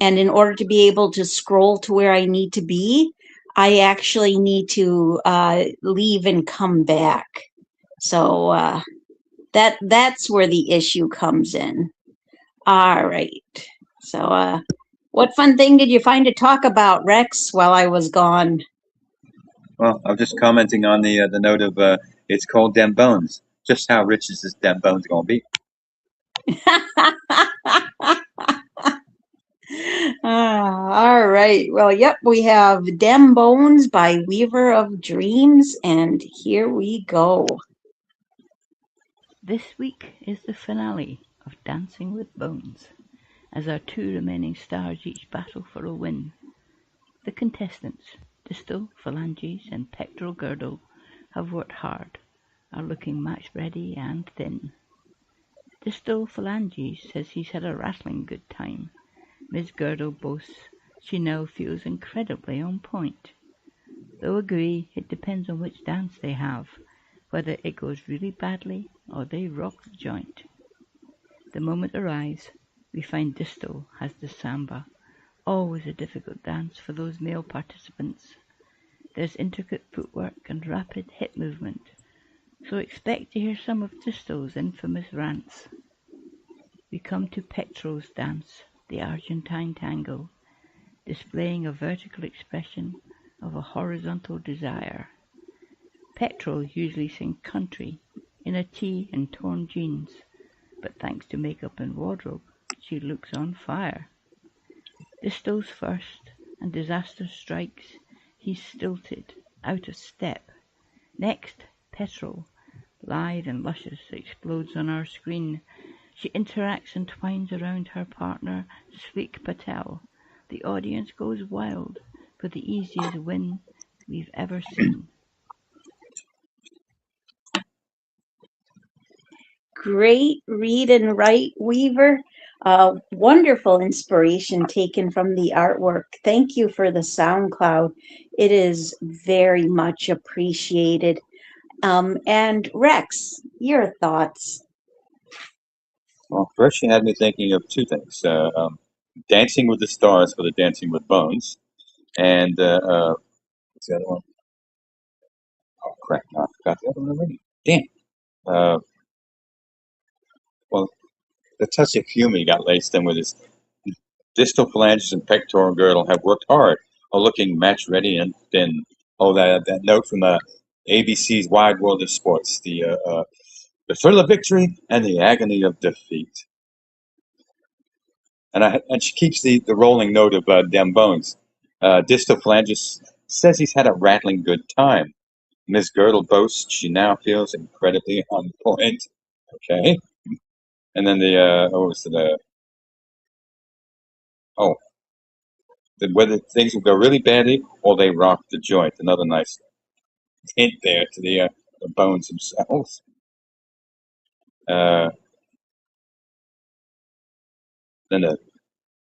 And in order to be able to scroll to where I need to be, I actually need to leave and come back. So that's where the issue comes in. All right. So, what fun thing did you find to talk about, Rex, while I was gone? Well, I'm just commenting on the note of it's called Dem Bones. Just how rich is this Dem Bones gonna be? All right. Well, yep, we have Dem Bones by Weaver of Dreams, and here we go. This week is the finale of Dancing with Bones, as our two remaining stars each battle for a win. The contestants, Distal, Phalanges, and Pectoral Girdle, have worked hard, are looking match ready and thin. Distal Phalanges says he's had a rattling good time. Miss Girdle boasts she now feels incredibly on point. Though agree it depends on which dance they have, whether it goes really badly or they rock the joint. The moment arrives, we find Distal has the samba, always a difficult dance for those male participants. There's intricate footwork and rapid hip movement, so expect to hear some of Distal's infamous rants. We come to Pectoral's dance, the Argentine tango, displaying a vertical expression of a horizontal desire. Pectoral usually sings country in a tee and torn jeans, but thanks to makeup and wardrobe, she looks on fire. Distal's first, and disaster strikes. He's stilted, out of step. Next, Petrol, lithe and luscious, explodes on our screen. She interacts and twines around her partner, Sleek Patel. The audience goes wild for the easiest win we've ever seen. Great read and write, Weaver. Wonderful inspiration taken from the artwork. Thank you for the SoundCloud. It is very much appreciated. And Rex, your thoughts? Well, first she had me thinking of two things: Dancing with the Stars for the Dancing with Bones, and what's the other one? Oh crap! No, I forgot the other one already. Damn. Uh, well, the touch of humor he got laced in with his distal phalanges and pectoral girdle have worked hard, are looking match ready and thin. Oh, that note from ABC's Wide World of Sports: the thrill of victory and the agony of defeat. And she keeps the rolling note of Dem Bones. Distal phalanges says he's had a rattling good time. Miss Girdle boasts she now feels incredibly on point. Okay. And then what was oh, whether things will go really badly or they rock the joint. Another nice hint there to the Bones themselves. Uh, then the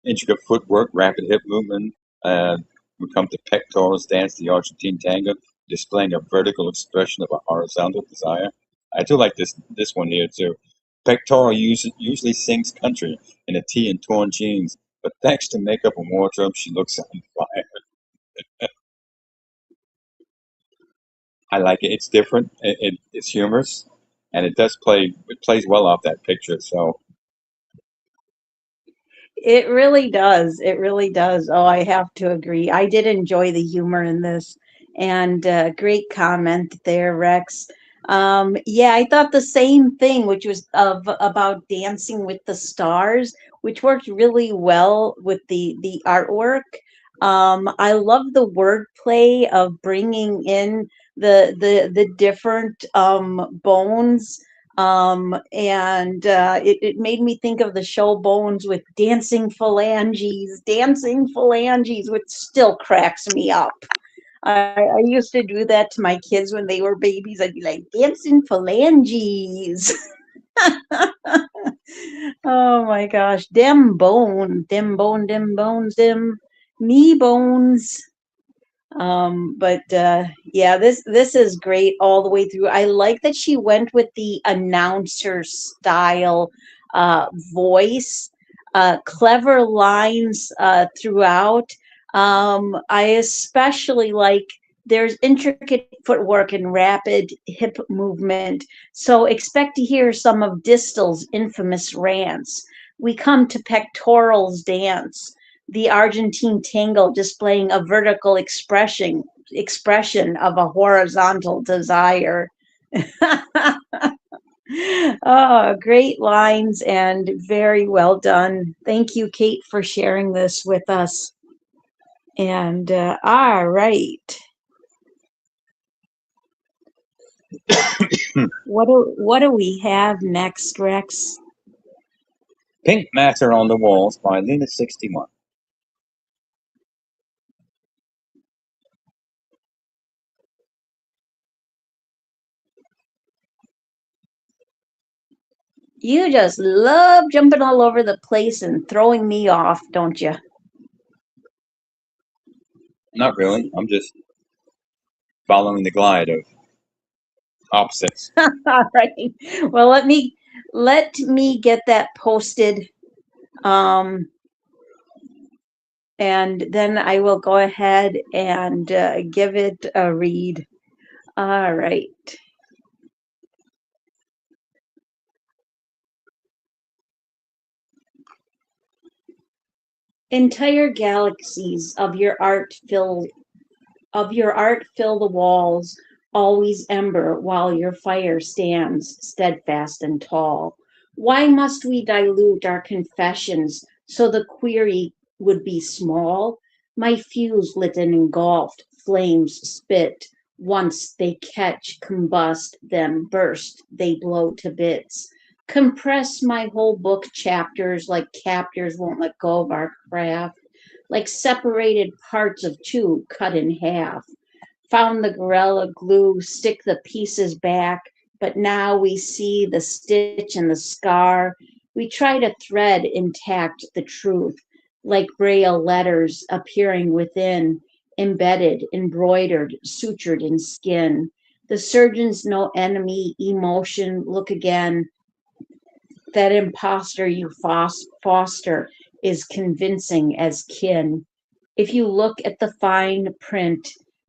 intricate footwork, rapid hip movement. We come to pectorals dance, the Argentine tango, displaying a vertical expression of a horizontal desire. I do like this one here too. Pectoral usually sings country in a tee and torn jeans, but thanks to makeup and wardrobe, she looks on fire. I like it. It's different. It's humorous, and it does play. It plays well off that picture. So It really does. It really does. Oh, I have to agree. I did enjoy the humor in this, and great comment there, Rex. Yeah, I thought the same thing, which was of about Dancing with the Stars, which worked really well with the artwork. I love the wordplay of bringing in the different bones, and it made me think of the show Bones with dancing phalanges, which still cracks me up. I used to do that to my kids when they were babies. I'd be like, dancing phalanges. Oh my gosh. Dem bones, dem knee bones. But yeah, this is great all the way through. I like that she went with the announcer style voice, clever lines throughout. I especially like there's intricate footwork and rapid hip movement. So expect to hear some of Distal's infamous rants. We come to pectorals dance, the Argentine tango displaying a vertical expression of a horizontal desire. Oh, great lines and very well done. Thank you, Kate, for sharing this with us. And all right. What do we have next, Rex? Pink Matter on the Walls by Lena61. You just love jumping all over the place and throwing me off, don't you? Not really. I'm just following the glide of opposites. All right. Well, let me get that posted. And then I will go ahead and give it a read. All right. Entire galaxies of your art fill the walls, always ember while your fire stands steadfast and tall. Why must we dilute our confessions so the query would be small? My fuse lit and engulfed, flames spit. Once they catch, combust, then burst, they blow to bits. Compress my whole book chapters like captors won't let go of our craft, like separated parts of two cut in half. Found the gorilla glue, stick the pieces back, but now we see the stitch and the scar. We try to thread intact the truth, like braille letters appearing within, embedded, embroidered, sutured in skin. The surgeon's no enemy, emotion, look again. That imposter you foster is convincing as kin. If you look at the fine print,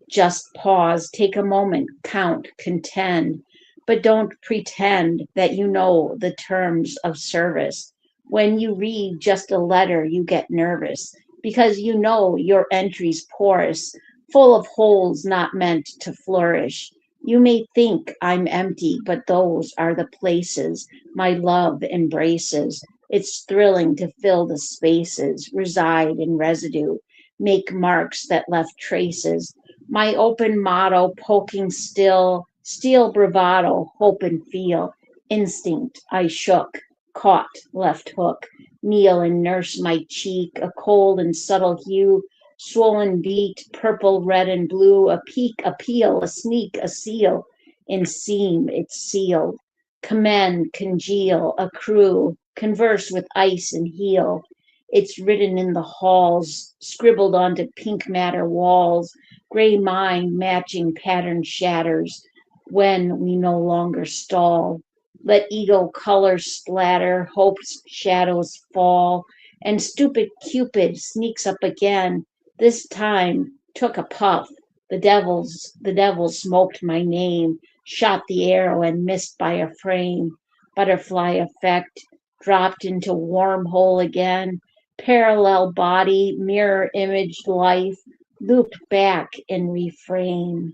just pause, take a moment, count, contend, but don't pretend that you know the terms of service. When you read just a letter, you get nervous because you know your entry's porous, full of holes not meant to flourish. You may think I'm empty, but those are the places my love embraces. It's thrilling to fill the spaces, reside in residue, make marks that left traces. My open motto, poking still, steel bravado, hope and feel. Instinct, I shook, caught, left hook, kneel and nurse my cheek, a cold and subtle hue, swollen beat, purple, red, and blue, a peak, a peel, a sneak, a seal. In seam, it's sealed. Commend, congeal, accrue, converse with ice and heel. It's written in the halls, scribbled onto pink matter walls, gray mind matching pattern shatters when we no longer stall. Let ego color splatter, hope's shadows fall, and stupid Cupid sneaks up again. This time took a puff. The devil smoked my name, shot the arrow and missed by a frame. Butterfly effect, dropped into wormhole again. Parallel body, mirror image life, looped back in reframe.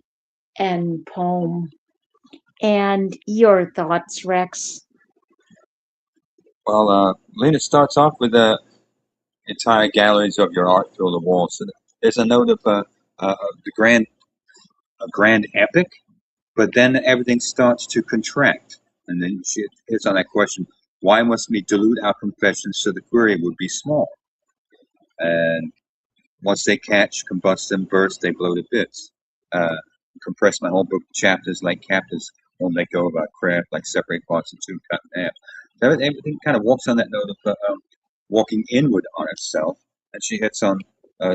End poem. And your thoughts, Rex? Well, Lena starts off with entire galleries of your art fill the walls. So there's a note of the grand epic, but then everything starts to contract. And then she hits on that question, why must we dilute our confessions so the query would be small? And once they catch, combust, and burst, they blow to bits. Uh, compress my whole book chapters like captives won't let go of our craft, like separate parts of two cut in half. So everything kind of walks on that note of walking inward on itself. And she hits on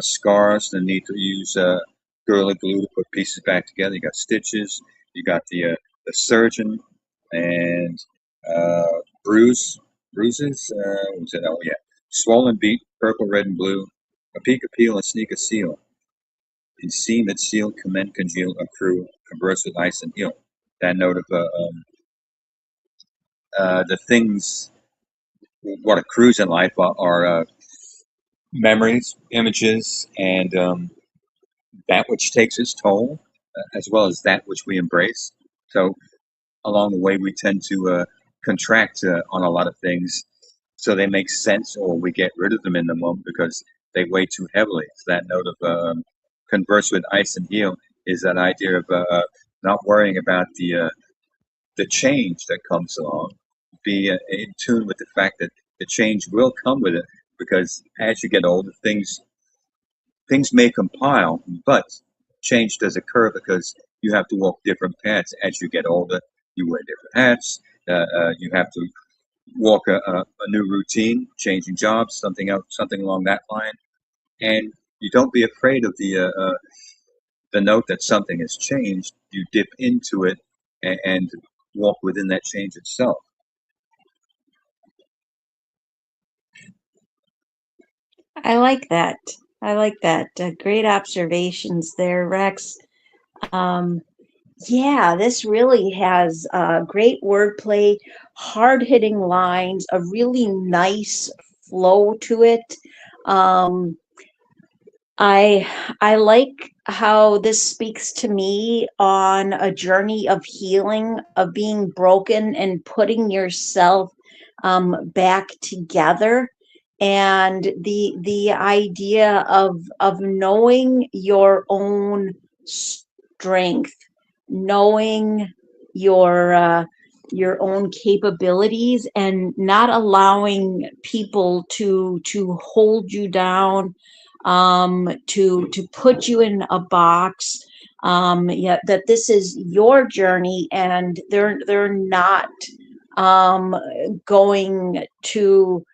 scars, the need to use Gorilla Glue to put pieces back together. You got stitches, you got the surgeon, and bruises. What was it? Oh, yeah. Swollen beat, purple, red, and blue. A peak, a peel, a sneak, a seal. In seam, it seal, commend, congeal, accrue, converse with ice and heel. That note of the things what accrues in life are memories, images, and that which takes its toll, as well as that which we embrace. So along the way, we tend to contract on a lot of things, so they make sense, or we get rid of them in the moment because they weigh too heavily. So that note of converse with ice and heal is that idea of not worrying about the change that comes along. Be in tune with the fact that the change will come with it, because as you get older, things may compile, but change does occur because you have to walk different paths as you get older. You wear different hats. You have to walk a new routine, changing jobs, something else, something along that line. And you don't be afraid of the note that something has changed. You dip into it and walk within that change itself. I like that. I like that. Great observations there, Rex. Um, yeah, this really has great wordplay, hard-hitting lines, a really nice flow to it. Um, I I like how this speaks to me on a journey of healing, of being broken and putting yourself back together, and the idea of knowing your own strength, knowing your your own capabilities, and not allowing people to hold you down, to put you in a box. Yeah, that this is your journey, and they're not um, going to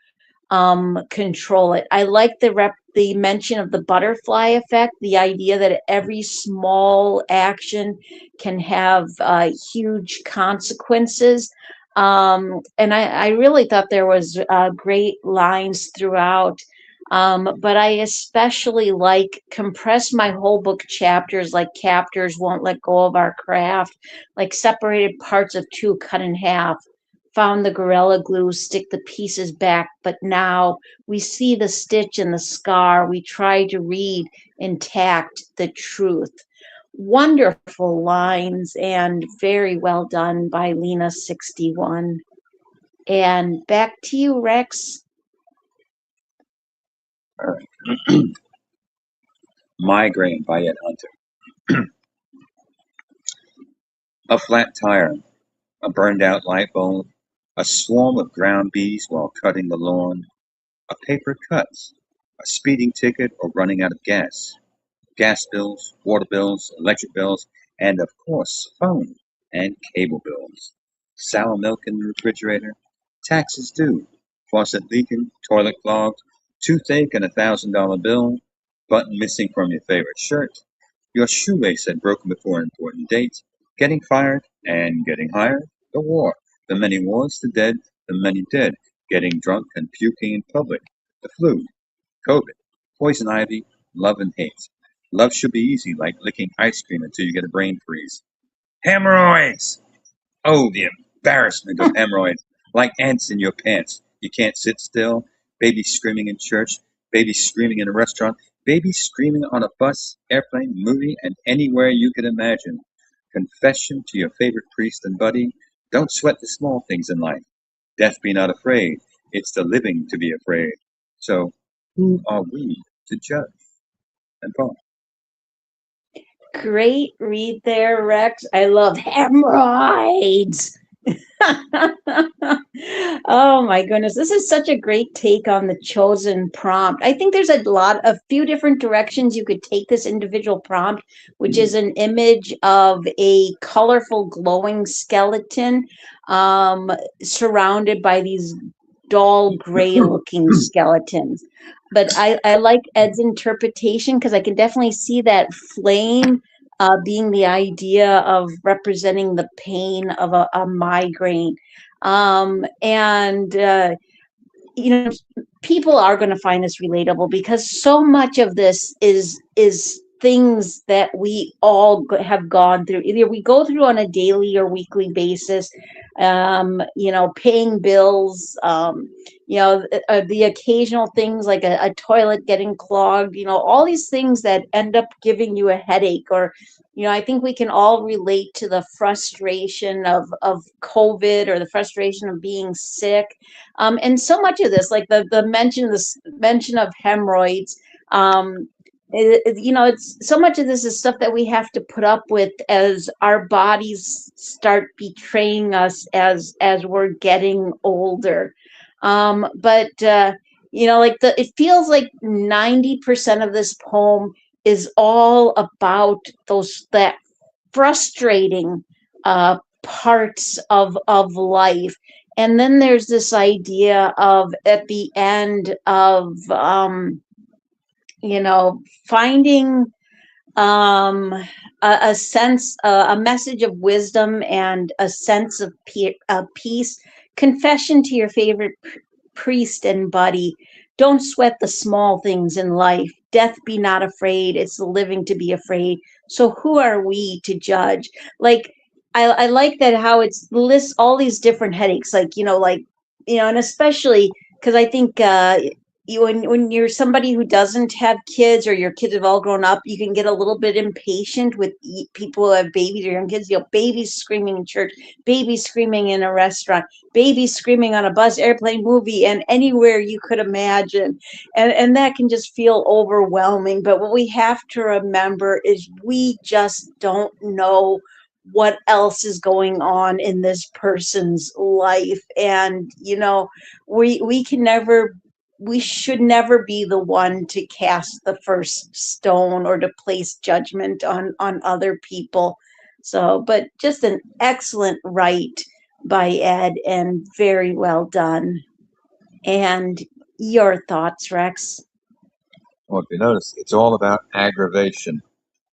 control it. I like the mention of the butterfly effect, the idea that every small action can have huge consequences. And I really thought there was great lines throughout. But I especially like compress my whole book chapters, like captors won't let go of our craft, like separated parts of two cut in half, found the Gorilla Glue, stick the pieces back, but now we see the stitch and the scar. We try to read intact the truth. Wonderful lines and very well done by Lena 61. And back to you, Rex. All right. Migraine by Ed Hunter. A flat tire, a burned out light bulb, a swarm of ground bees while cutting the lawn, a paper cut, a speeding ticket or running out of gas bills, water bills, electric bills, and of course, phone and cable bills. Sour milk in the refrigerator, taxes due, faucet leaking, toilet clogged, toothache and $1,000 bill, button missing from your favorite shirt, your shoelace had broken before an important date, getting fired and getting hired, the war, the many wars, the dead, the many dead, getting drunk and puking in public, the flu, COVID, poison ivy, love and hate. Love should be easy, like licking ice cream until you get a brain freeze. Hemorrhoids! Oh, the embarrassment of hemorrhoids. Like ants in your pants. You can't sit still. Baby screaming in church. Baby screaming in a restaurant. Baby screaming on a bus, airplane, movie, and anywhere you could imagine. Confession to your favorite priest and buddy. Don't sweat the small things in life. Death be not afraid. It's the living to be afraid. So, who are we to judge? And Paul. Great read there, Rex. I love hemorrhoids. Oh my goodness, this is such a great take on the chosen prompt. I think there's a few different directions you could take this individual prompt, which is an image of a colorful glowing skeleton surrounded by these dull gray looking skeletons. But I like Ed's interpretation because I can definitely see that flame being the idea of representing the pain of a migraine. And you know, people are going to find this relatable because so much of this is things that we all have gone through. Either we go through on a daily or weekly basis, paying bills, the occasional things like a toilet getting clogged, all these things that end up giving you a headache. Or, I think we can all relate to the frustration of COVID, or the frustration of being sick. And so much of this, like the mention of hemorrhoids, it's so much of this is stuff that we have to put up with as our bodies start betraying us as we're getting older. But it feels like 90% of this poem is all about that frustrating parts of life. And then there's this idea of, at the end of, finding um, a sense, a message of wisdom and a sense of peace. Confession to your favorite priest and buddy. Don't sweat the small things in life. Death be not afraid. It's the living to be afraid. So who are we to judge? Like, I like that, how it's lists all these different headaches, and especially because I think when you're somebody who doesn't have kids, or your kids have all grown up, you can get a little bit impatient with people who have babies or young kids. Babies screaming in church, babies screaming in a restaurant, babies screaming on a bus, airplane, movie, and anywhere you could imagine. And that can just feel overwhelming. But what we have to remember is we just don't know what else is going on in this person's life. And we should never be the one to cast the first stone or to place judgment on other people. So, but just an excellent write by Ed, and very well done. And your thoughts, Rex? Well, if you notice, it's all about aggravation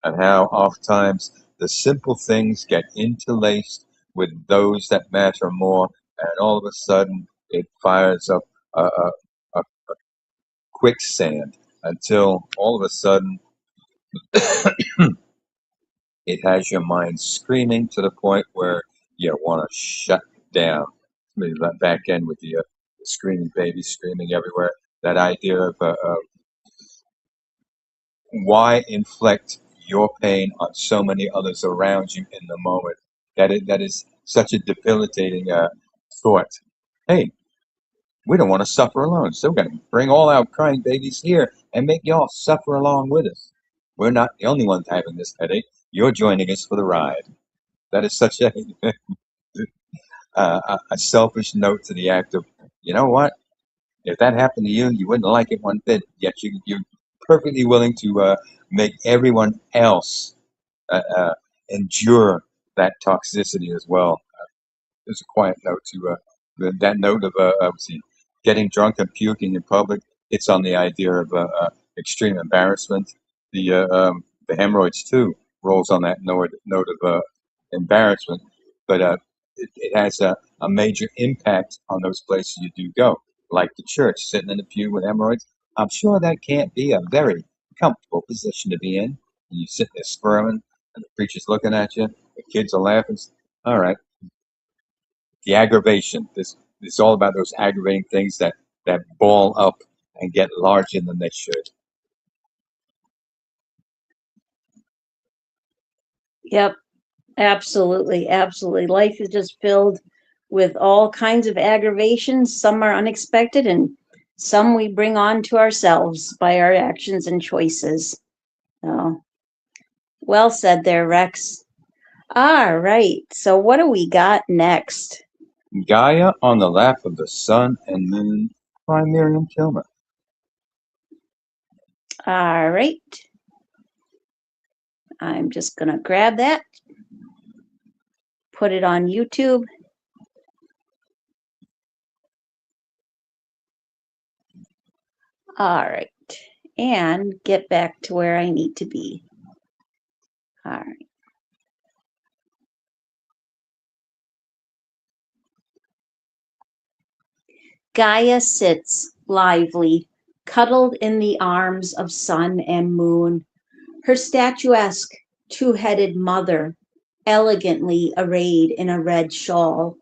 and how oftentimes the simple things get interlaced with those that matter more, and all of a sudden it fires up a quicksand until all of a sudden it has your mind screaming to the point where you want to shut down. Maybe that back end with the screaming babies screaming everywhere. That idea of why inflict your pain on so many others around you in the moment? That is such a debilitating thought. Hey, we don't want to suffer alone, so we're going to bring all our crying babies here and make y'all suffer along with us. We're not the only ones having this headache. You're joining us for the ride. That is such a selfish note to the act of, you know what? If that happened to you, you wouldn't like it one bit. Yet you're perfectly willing to make everyone else endure that toxicity as well. There's a quiet note to that note of getting drunk and puking in public. It's on the idea of extreme embarrassment. The hemorrhoids too rolls on that note of embarrassment, but it has a major impact on those places you do go, like the church. Sitting in the pew with hemorrhoids, I'm sure that can't be a very comfortable position to be in. And you sit there squirming, and the preacher's looking at you, the kids are laughing. All right, the aggravation. This is all about those aggravating things that ball up and get larger than they should. Yep, absolutely, absolutely. Life is just filled with all kinds of aggravations. Some are unexpected, and some we bring on to ourselves by our actions and choices. So, well said there, Rex. All right. So, what do we got next? Gaia on the Lap of the Sun and Moon by Miriam Kilmer. All right. I'm just going to grab that, put it on YouTube. All right. And get back to where I need to be. All right. Gaia sits lively, cuddled in the arms of sun and moon. Her statuesque, two-headed mother, elegantly arrayed in a red shawl.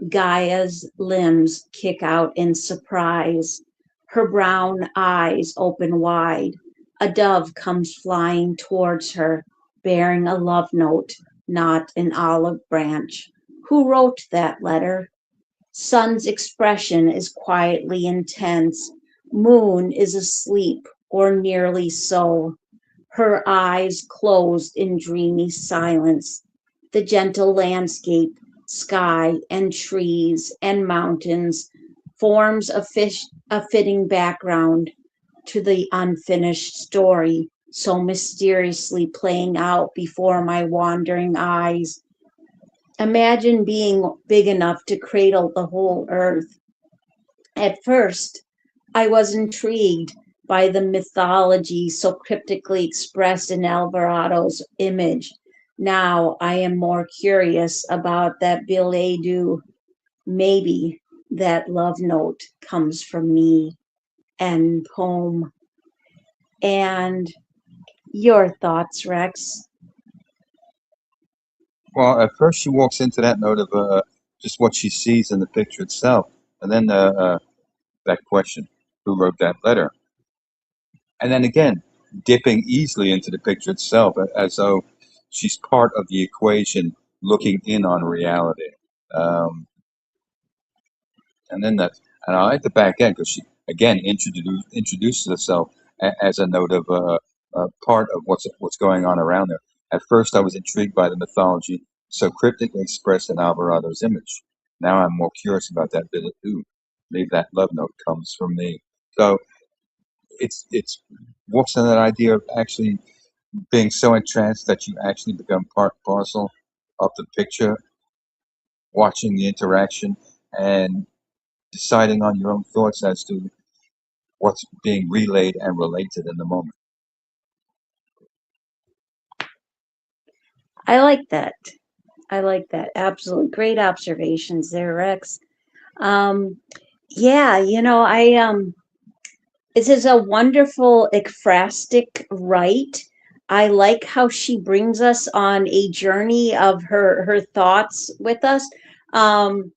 Gaia's limbs kick out in surprise. Her brown eyes open wide. A dove comes flying towards her, bearing a love note, not an olive branch. Who wrote that letter? Sun's expression is quietly intense. Moon is asleep, or nearly so, her eyes closed in dreamy silence. The gentle landscape, sky and trees and mountains, forms a fitting background to the unfinished story, so mysteriously playing out before my wandering eyes. Imagine being big enough to cradle the whole earth. At first, I was intrigued by the mythology so cryptically expressed in Alvarado's image. Now I am more curious about that billet doux. Maybe that love note comes from me. End poem. And your thoughts, Rex? Well, at first she walks into that note of just what she sees in the picture itself, and then that question, who wrote that letter? And then again, dipping easily into the picture itself, as though she's part of the equation, looking in on reality. Um, and then that, and I like the back end because she again introduces herself as a note of part of what's going on around there. At first, I was intrigued by the mythology so cryptically expressed in Alvarado's image. Now I'm more curious about that bit of ooh, maybe that love note comes from me. So it's what's in that idea of actually being so entranced that you actually become part and parcel of the picture, watching the interaction and deciding on your own thoughts as to what's being relayed and related in the moment. I like that. I like that. Absolutely great observations there, Rex. Um, yeah, this is a wonderful ekphrastic rite. I like how she brings us on a journey of her thoughts with us. Um,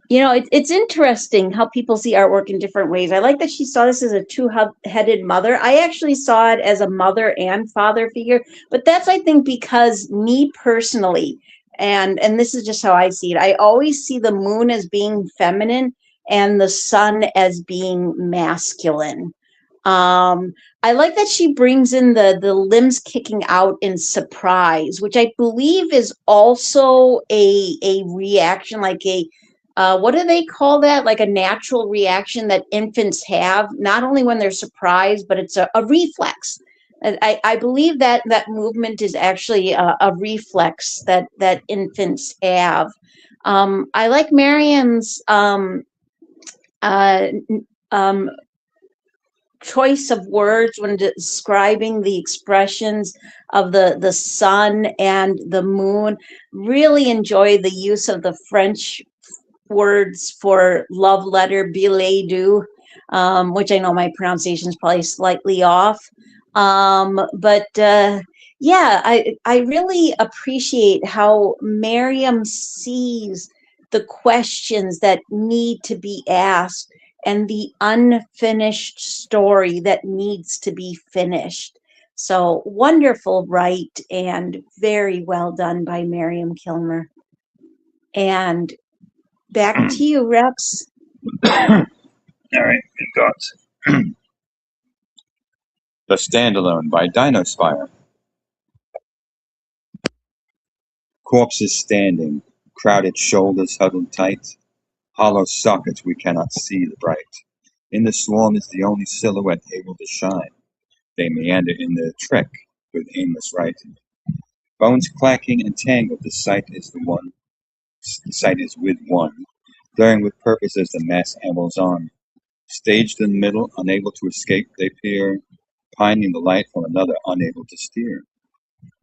it's interesting how people see artwork in different ways. I like that she saw this as a two-headed mother. I actually saw it as a mother and father figure, but that's, I think, because me personally, and this is just how I see it. I always see the moon as being feminine and the sun as being masculine. Um, I like that she brings in the limbs kicking out in surprise, which I believe is also a reaction, like a what do they call that? Like a natural reaction that infants have, not only when they're surprised, but it's a reflex. And I believe that that movement is actually a reflex that infants have. I like Miriam's uh, um, choice of words when describing the expressions of the sun and the moon. Really enjoy the use of the French words for love letter, billet doux, which I know my pronunciation is probably slightly off. But yeah, I really appreciate how Miriam sees the questions that need to be asked and the unfinished story that needs to be finished. So wonderful, right? And very well done by Miriam Kilmer. And back to you, Rex. All right, good thoughts. The Standalone by Dinospire. Corpses standing, crowded shoulders huddled tight, hollow sockets we cannot see the bright. In the swarm is the only silhouette able to shine. They meander in their trek with aimless writing. Bones clacking and tangled, the sight is with one, glaring with purpose as the mass ambles on. Staged in the middle, unable to escape, they peer, pining the light from another unable to steer.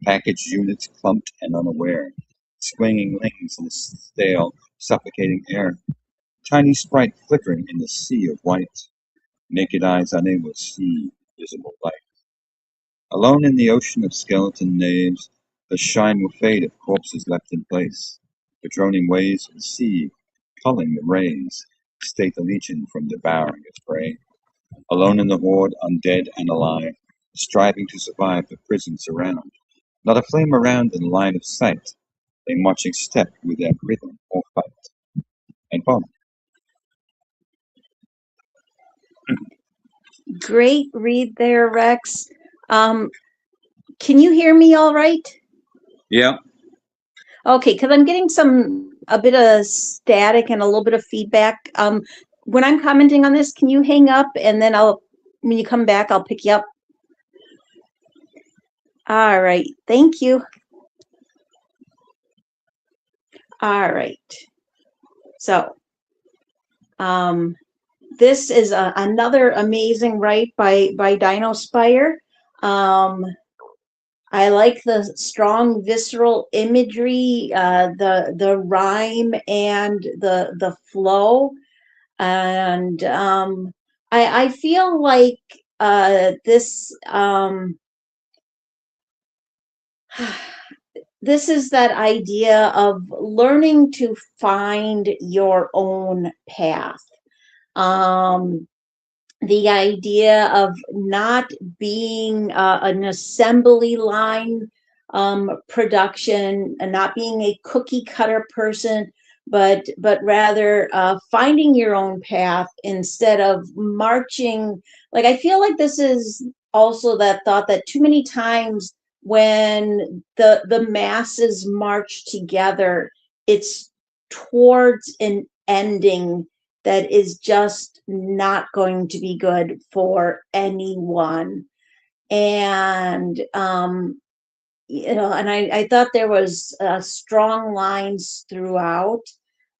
Packaged units clumped and unaware, swinging lanes in the stale, suffocating air. Tiny sprite flickering in the sea of white, naked eyes unable to see visible light. Alone in the ocean of skeleton naves, the shine will fade if corpses left in place. The droning waves of the sea, culling the rays, state the legion from devouring its prey. Alone in the horde, undead and alive, striving to survive the prisons around. Not a flame around in line of sight, they marching step without rhythm or fight. And boom. Great read there, Rex. Can you hear me all right? Yeah. Okay, because I'm getting a bit of static and a little bit of feedback. When I'm commenting on this, can you hang up and then when you come back, I'll pick you up. All right, thank you. All right. So, this is another amazing write by Dino Spire. I like the strong visceral imagery, the rhyme and the flow, and I feel like this this is that idea of learning to find your own path. The idea of not being an assembly line production and not being a cookie cutter person, but rather finding your own path instead of marching. Like, I feel like this is also that thought that too many times when the masses march together, it's towards an ending that is just not going to be good for anyone. And and I thought there was strong lines throughout.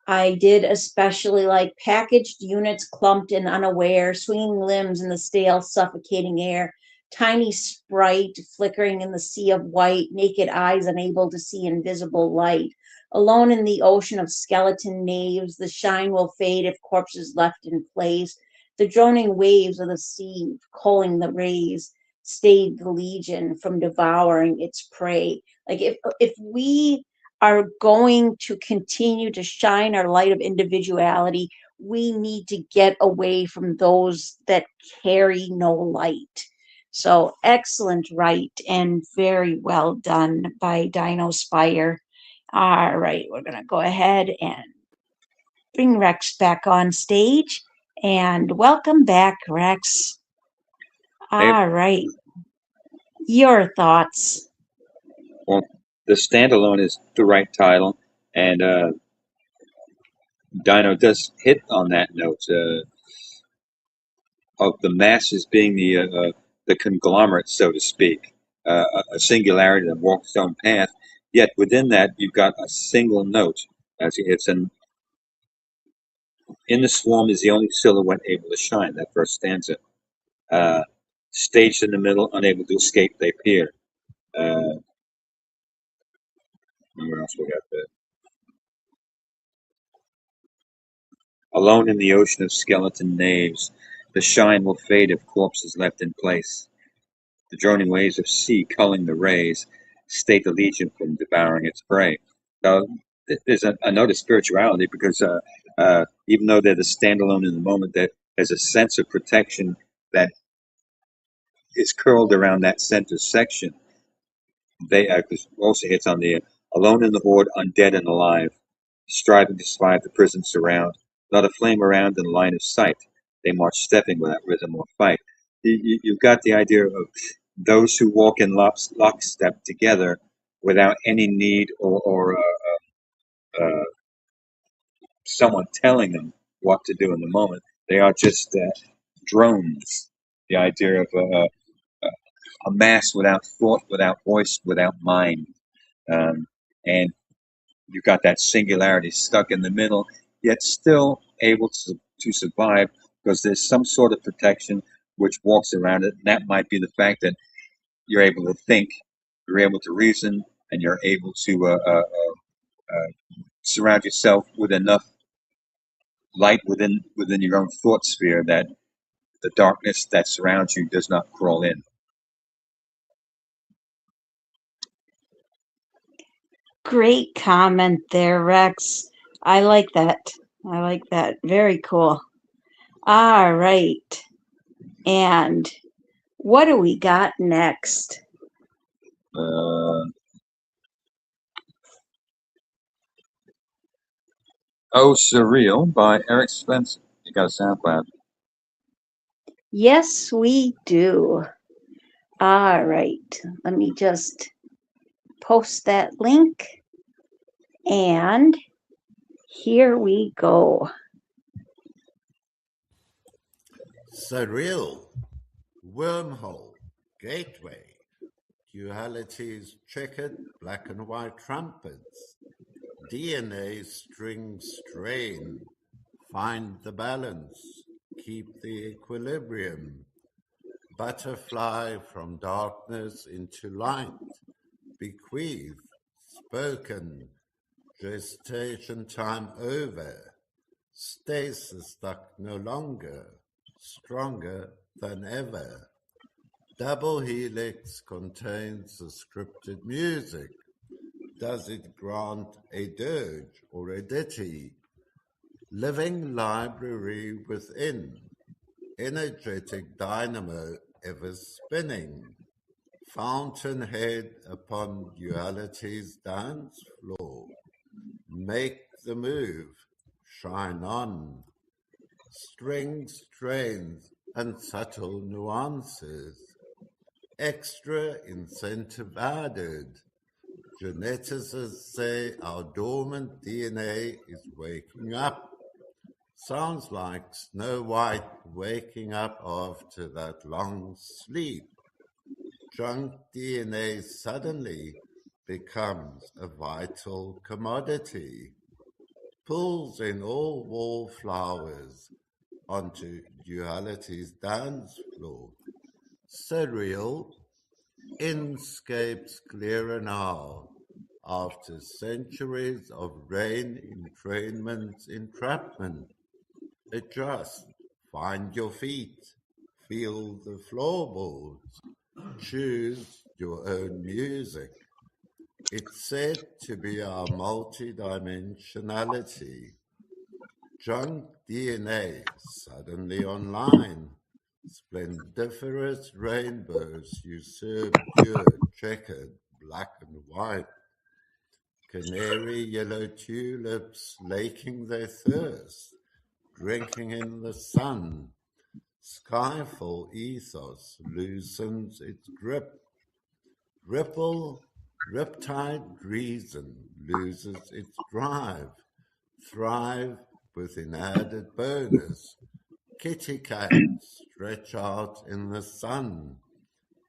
I did especially like packaged units clumped and unaware, swinging limbs in the stale, suffocating air, tiny sprite flickering in the sea of white, naked eyes unable to see invisible light. Alone in the ocean of skeleton naves, the shine will fade if corpses left in place. The droning waves of the sea, culling the rays, stayed the legion from devouring its prey. Like, if we are going to continue to shine our light of individuality, we need to get away from those that carry no light. So excellent right and very well done by Dino Spire. All right, we're going to go ahead and bring Rex back on stage. And welcome back, Rex. All right. Your thoughts. Well, the standalone is the right title, and Dino does hit on that note of the masses being the conglomerate, so to speak, a singularity that walks its own path. Yet within that, you've got a single note. As it's an in the swarm is the only silhouette able to shine. That first stanza. Uh, Staged in the middle, unable to escape, they peer. Where else we got there? Alone in the ocean of skeleton naves, the shine will fade if corpses left in place. The droning waves of sea culling the rays, state the legion from devouring its prey. So there's a note of spirituality because even though they're the standalone in the moment, that there's a sense of protection that is curled around that center section. They also hits on the alone in the horde, undead and alive, striving to survive the prison surround. Not a flame around in line of sight. They march stepping without rhythm or fight. You've got the idea of those who walk in lockstep together without any need or someone telling them what to do in the moment. They are just drones. The idea of a mass without thought, without voice, without mind. And you've got that singularity stuck in the middle, yet still able to survive because there's some sort of protection which walks around it. And that might be the fact that you're able to think, you're able to reason, and you're able to surround yourself with enough light within your own thought sphere that the darkness that surrounds you does not crawl in. Great comment there, Rex. I like that. I like that. Very cool. All right. And what do we got next? Oh, Surreal by Eric Spencer. You got a SoundCloud. Yes, we do. All right. Let me just post that link. And here we go. Surreal, wormhole, gateway, duality's checkered black and white trumpets, DNA string strain, find the balance, keep the equilibrium, butterfly from darkness into light, bequeath, spoken, gestation time over, stasis stuck no longer, stronger than ever. Double helix contains the scripted music. Does it grant a dirge or a ditty? Living library within, energetic dynamo ever spinning, fountainhead upon duality's dance floor. Make the move, shine on. Strings, strains, and subtle nuances. Extra incentive added. Geneticists say our dormant DNA is waking up. Sounds like Snow White waking up after that long sleep. Junk DNA suddenly becomes a vital commodity. Pulls in all wallflowers onto duality's dance floor. Surreal, inscapes clearer now, after centuries of rain entrainment's entrapment. Adjust, find your feet, feel the floorboards, choose your own music. It's said to be our multidimensionality. Junk DNA suddenly online. Splendiferous rainbows usurp pure, checkered, black and white. Canary yellow tulips laking their thirst, drinking in the sun. Skyfall ethos loosens its grip. Ripple, riptide reason loses its drive. Thrive with an added bonus. Kitty cats stretch out in the sun.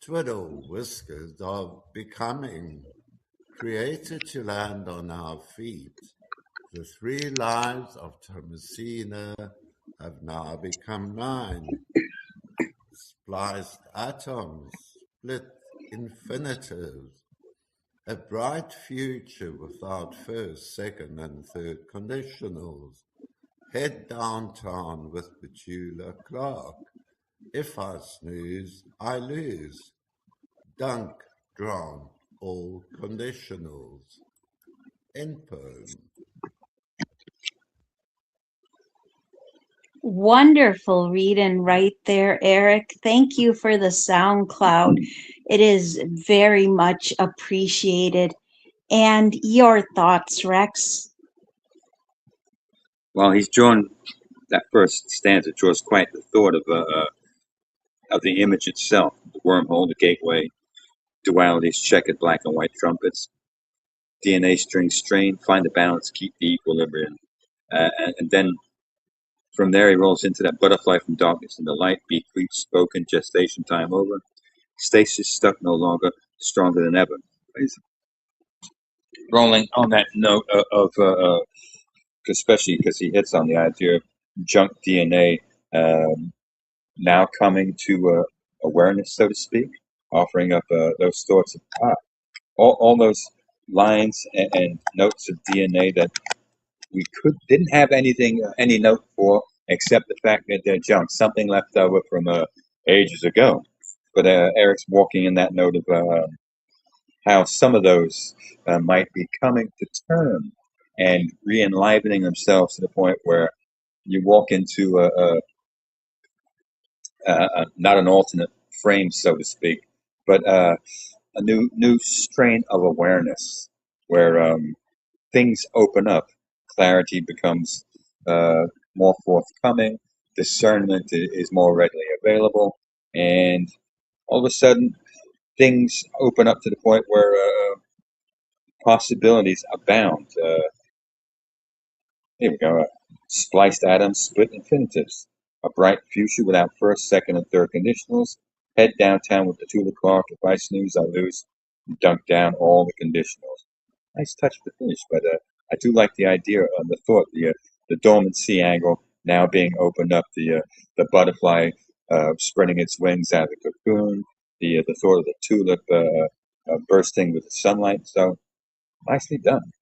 Twiddle whiskers of becoming. Created to land on our feet. The 3 lives of Thomasina have now become 9. Spliced atoms, split infinitives. A bright future without first, second, and third conditionals. Head downtown with Petula Clark. If I snooze, I lose. Dunk, drown, all conditionals. End poem. Wonderful reading right there, Eric. Thank you for the SoundCloud. It is very much appreciated. And your thoughts, Rex? Well, he's drawn that first stanza draws quite the thought of the image itself: the wormhole, the gateway, dualities, checkered black and white trumpets, DNA string strain, find the balance, keep the equilibrium, and then from there he rolls into that butterfly from darkness into light, bequeath, spoken, gestation time over, stasis stuck no longer, stronger than ever. He's rolling on that note of especially because he hits on the idea of junk DNA now coming to awareness, so to speak, offering up those thoughts of all those lines and notes of DNA that we didn't have any note for, except the fact that they're junk, something left over from ages ago. But Eric's walking in that note of how some of those might be coming to term and re-enlivening themselves to the point where you walk into not an alternate frame, so to speak, but a new strain of awareness where things open up, clarity becomes more forthcoming, discernment is more readily available, and all of a sudden things open up to the point where possibilities abound. Here we go. Spliced atoms, split infinitives. A bright future without first, second, and third conditionals. Head downtown with the tulip clock. If I snooze, I lose. Dunk down all the conditionals. Nice touch to finish, but I do like the idea and the thought, the dormancy angle now being opened up, the butterfly spreading its wings out of the cocoon, the thought of the tulip bursting with the sunlight. So nicely done.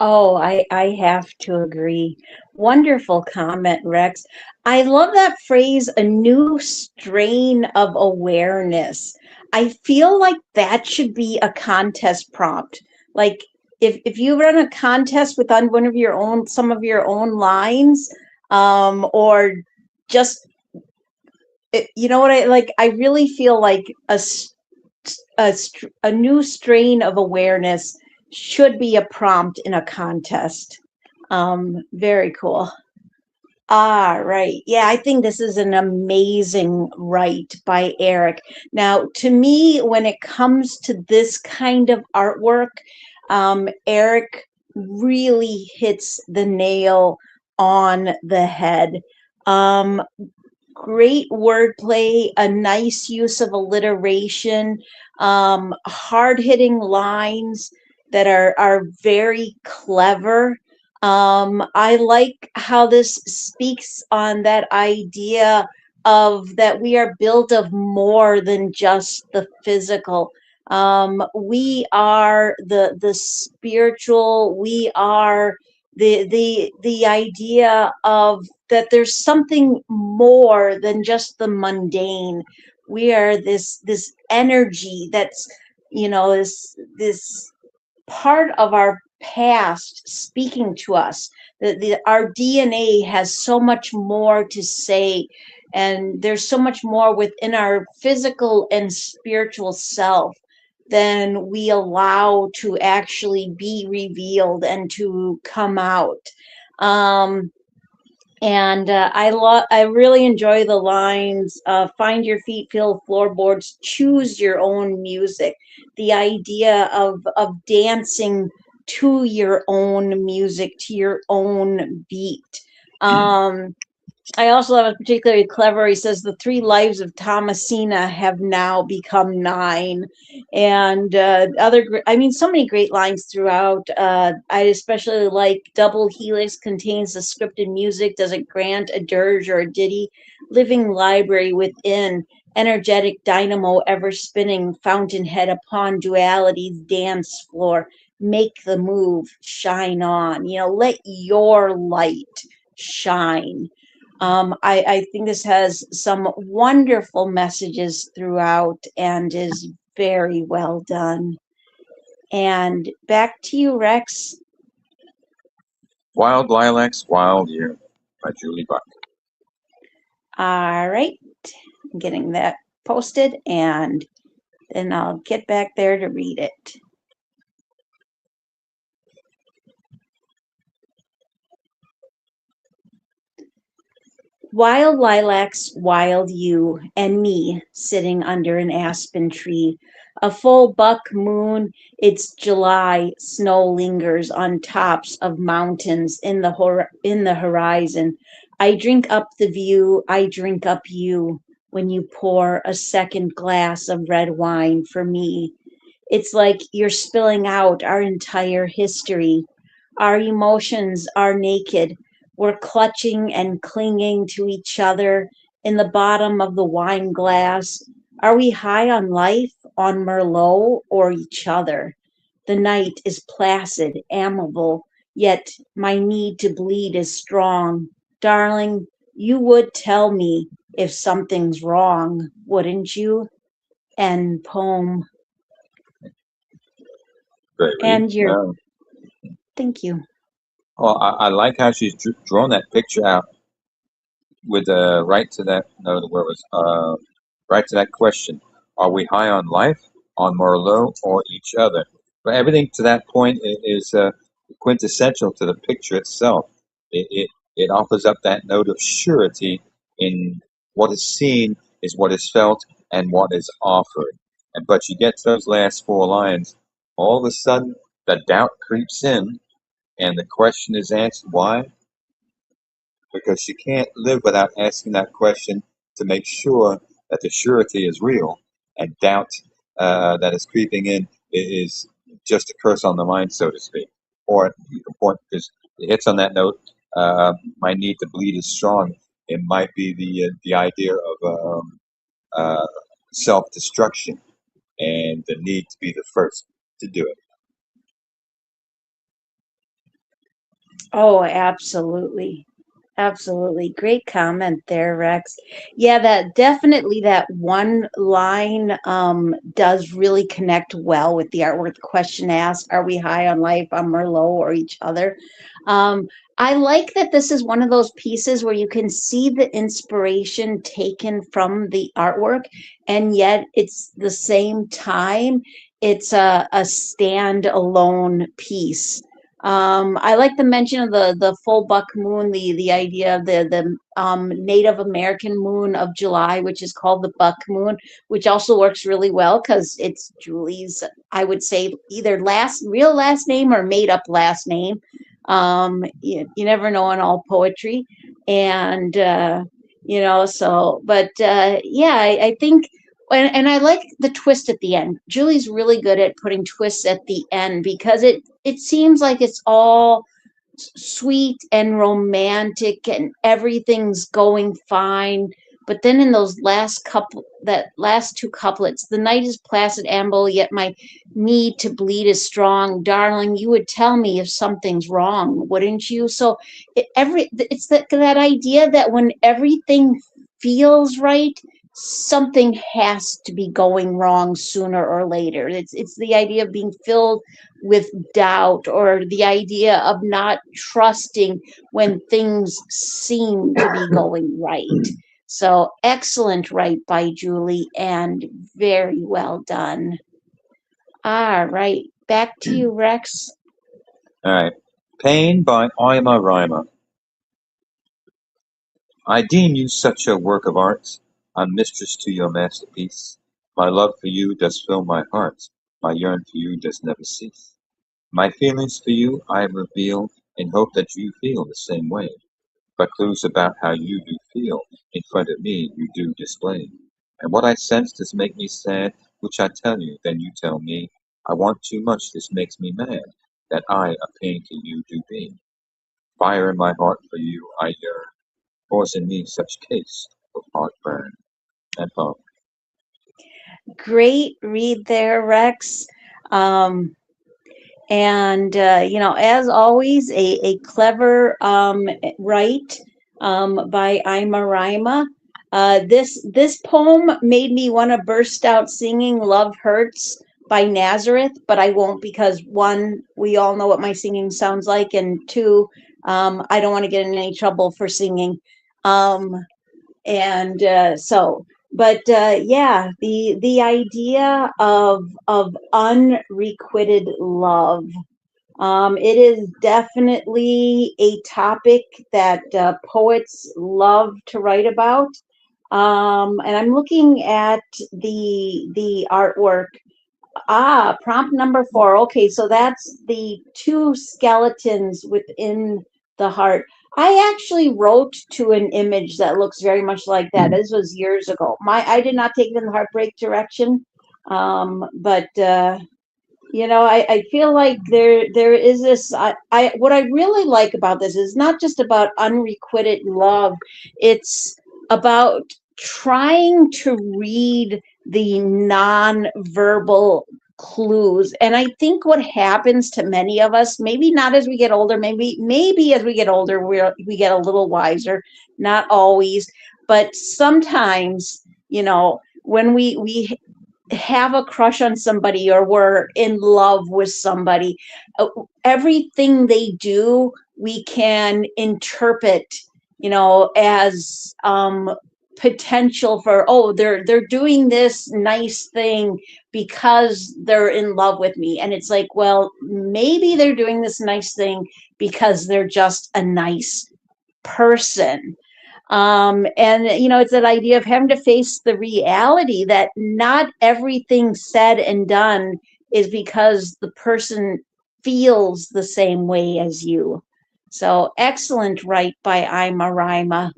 Oh, I have to agree. Wonderful comment, Rex. I love that phrase, a new strain of awareness. I feel like that should be a contest prompt. Like if you run a contest with on one of your own some of your own lines, or just you know what I like, I really feel like a new strain of awareness should be a prompt in a contest. Very cool. Ah, right. Yeah, I think this is an amazing write by Eric. Now, to me, when it comes to this kind of artwork, Eric really hits the nail on the head. Um, Great wordplay, a nice use of alliteration, hard hitting lines that are very clever. I like how this speaks on that idea of that we are built of more than just the physical. We are the spiritual. We are the idea of that there's something more than just the mundane. We are this energy that's, this part of our past speaking to us. Our DNA has so much more to say, and there's so much more within our physical and spiritual self than we allow to actually be revealed and to come out. Um, and I really enjoy the lines. Find your feet, feel floorboards, choose your own music. The idea of dancing to your own music, to your own beat. Um, I also thought it was particularly clever. He says the three lives of Thomasina have now become nine, and I mean, so many great lines throughout. I especially like double helix contains the scripted music. Does it grant a dirge or a ditty? Living library within. Energetic dynamo ever spinning. Fountainhead upon duality's dance floor. Make the move. Shine on. Let your light shine. I think this has some wonderful messages throughout and is very well done. And back to you, Rex. Wild Lilacs, Wild Year by Julie Buck. All right. I'm getting that posted and then I'll get back there to read it. Wild lilacs, wild you, and me sitting under an aspen tree. A full buck moon, it's July, snow lingers on tops of mountains in the horizon. I drink up the view, I drink up you when you pour a second glass of red wine for me. It's like you're spilling out our entire history. Our emotions are naked. We're clutching and clinging to each other in the bottom of the wine glass. Are we high on life, on Merlot, or each other? The night is placid, amiable, yet my need to bleed is strong. Darling, you would tell me if something's wrong, wouldn't you? end poem. Great, And Reed. thank you. Well, I like how she's drawn that picture out with right to that. No, where was right to that question: Are we high on life, on Merlot, or each other? But everything to that point is quintessential to the picture itself. It offers up that note of surety in what is seen is what is felt and what is offered. And but you get to those last four lines, all of a sudden the doubt creeps in, and the question is answered. Why? Because she can't live without asking that question to make sure that the surety is real and doubt that is creeping in is just a curse on the mind, so to speak. Or you can point because it hits on that note. My need to bleed is strong. It might be the idea of uh, self-destruction and the need to be the first to do it. Oh, absolutely. Absolutely. Great comment there, Rex. Yeah, that definitely that one line does really connect well with the artwork. The question asked, are we high on life, on Merlot, or each other? Um, I like that this is one of those pieces where you can see the inspiration taken from the artwork, and yet it's the same time, it's a standalone piece. I like the mention of the full buck moon, the idea of the Native American moon of July, which is called the buck moon, which also works really well because it's Julie's, I would say, either real last name or made up last name. You never know in all poetry, and so. But yeah, I think. And I like the twist at the end. Julie's really good at putting twists at the end because it seems like it's all sweet and romantic and everything's going fine. But then in those that last two couplets, the night is placid amble, yet my need to bleed is strong. Darling, you would tell me if something's wrong, wouldn't you? So it's that idea that when everything feels right, something has to be going wrong sooner or later. It's the idea of being filled with doubt, or the idea of not trusting when things seem to be going right. So excellent write by Julie, and very well done. All right, back to you, Rex. All right. Pain by Ima Reimer. I deem you such a work of art. I'm mistress to your masterpiece. My love for you does fill my heart. My yearn for you does never cease. My feelings for you I reveal in hope that you feel the same way. But clues about how you do feel in front of me you do display. And what I sense does make me sad, which I tell you, then you tell me. I want too much, this makes me mad, that I a pain to you do be. Fire in my heart for you I yearn, cause in me such case of heartburn. And poem. Great read there, Rex. Um, and as always, a clever write by Ima Rima. This poem made me want to burst out singing "Love Hurts" by Nazareth, but I won't because one, we all know what my singing sounds like, and two, I don't want to get in any trouble for singing. And so but yeah, the idea of unrequited love, it is definitely a topic that poets love to write about. And I'm looking at the artwork. Prompt number 4. Okay, so that's the two skeletons within the heart. I actually wrote to an image that looks very much like that. This was years ago. I did not take it in the heartbreak direction, but I feel like there is this. I what I really like about this is not just about unrequited love. It's about trying to read the non-verbal clues. And I think what happens to many of us, maybe not as we get older, maybe as we get older, we get a little wiser, not always, but sometimes, when we have a crush on somebody or we're in love with somebody, everything they do, we can interpret, as potential for, oh, they're doing this nice thing because they're in love with me. And it's like, well, maybe they're doing this nice thing because they're just a nice person. And it's that idea of having to face the reality that not everything said and done is because the person feels the same way as you. So excellent right by Ima Rima,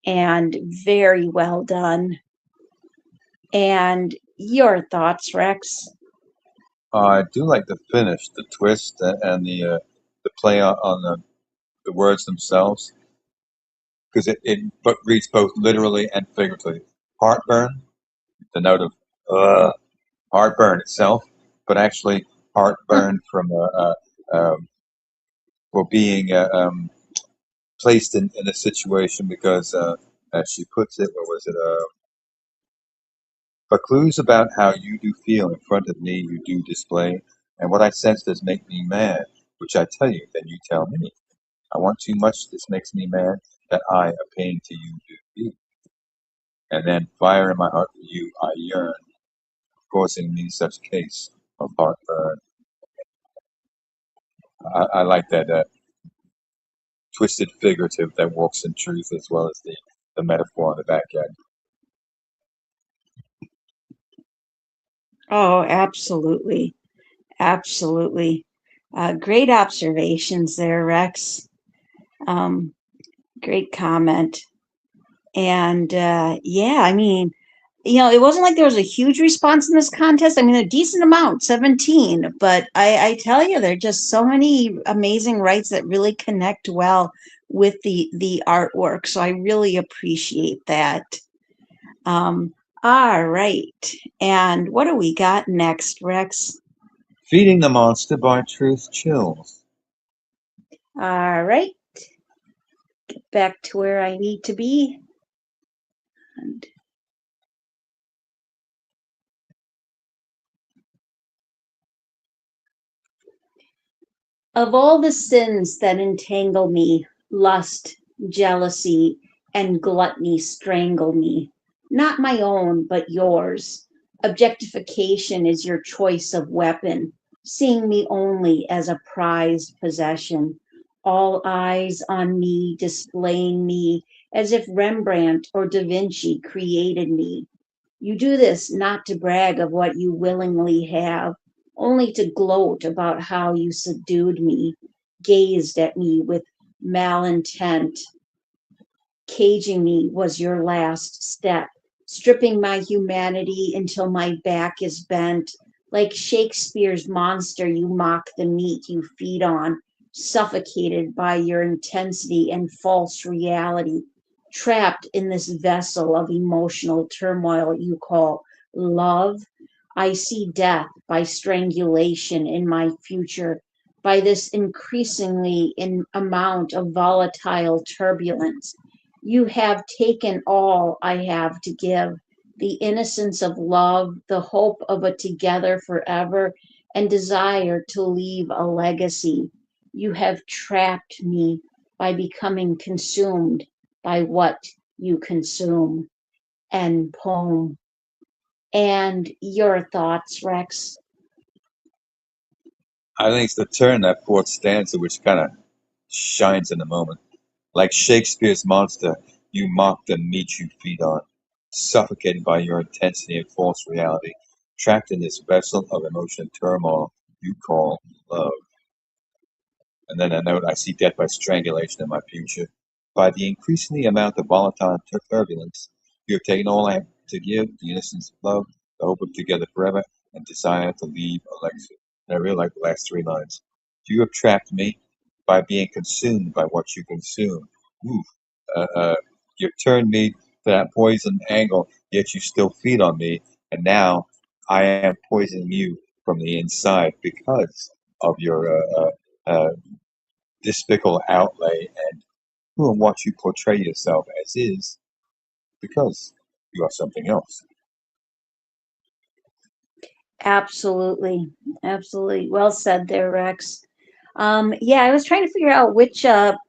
and very well done. And your thoughts, Rex? I do like the finish, the twist, and the play on the words themselves, because it reads both literally and figuratively. Heartburn, the note of heartburn itself, but actually heartburn from for being placed in a situation because, as she puts it, what was it? But clues about how you do feel in front of me you do display, and what I sense does make me mad, which I tell you, then you tell me. I want too much, this makes me mad, that I, a pain to you do be. And then fire in my heart for you I yearn, causing me such case of heartburn. I like that twisted figurative that walks in truth as well as the metaphor on the back end. Oh, absolutely. Absolutely. Great observations there, Rex. Um, Great comment. And yeah, I mean, it wasn't like there was a huge response in this contest. I mean, a decent amount, 17. But I tell you, there are just so many amazing writes that really connect well with the artwork. So I really appreciate that. Um, all right. And what do we got next, Rex? Feeding the monster by truth chills. All right. Back to where I need to be. And of all the sins that entangle me, lust, jealousy, and gluttony strangle me. Not my own, but yours. Objectification is your choice of weapon, seeing me only as a prized possession. All eyes on me, displaying me as if Rembrandt or Da Vinci created me. You do this not to brag of what you willingly have, only to gloat about how you subdued me, gazed at me with malintent. Caging me was your last step, stripping my humanity until my back is bent. Like Shakespeare's monster, you mock the meat you feed on, suffocated by your intensity and false reality, trapped in this vessel of emotional turmoil you call love. I see death by strangulation in my future, by this increasingly in amount of volatile turbulence. You have taken all I have to give, the innocence of love, the hope of a together forever, and desire to leave a legacy. You have trapped me by becoming consumed by what you consume. End poem. And your thoughts, Rex? I think it's the turn that fourth stanza which kind of shines in the moment. Like Shakespeare's monster, you mock the meat you feed on, suffocated by your intensity and false reality, trapped in this vessel of emotion turmoil you call love. And then I note, I see death by strangulation in my future. By the increasingly amount of volatile turbulence, you have taken all I have to give, the innocence of love, the hope of together forever, and desire to leave a legacy. And I really like the last three lines. You have trapped me by being consumed by what you consume. Ooh, you've turned me to that poison angle, yet you still feed on me, and now I am poisoning you from the inside because of your uh, despicable outlay and who and what you portray yourself as is because you are something else. Absolutely. Absolutely. Well said there, Rex. Yeah, I was trying to figure out which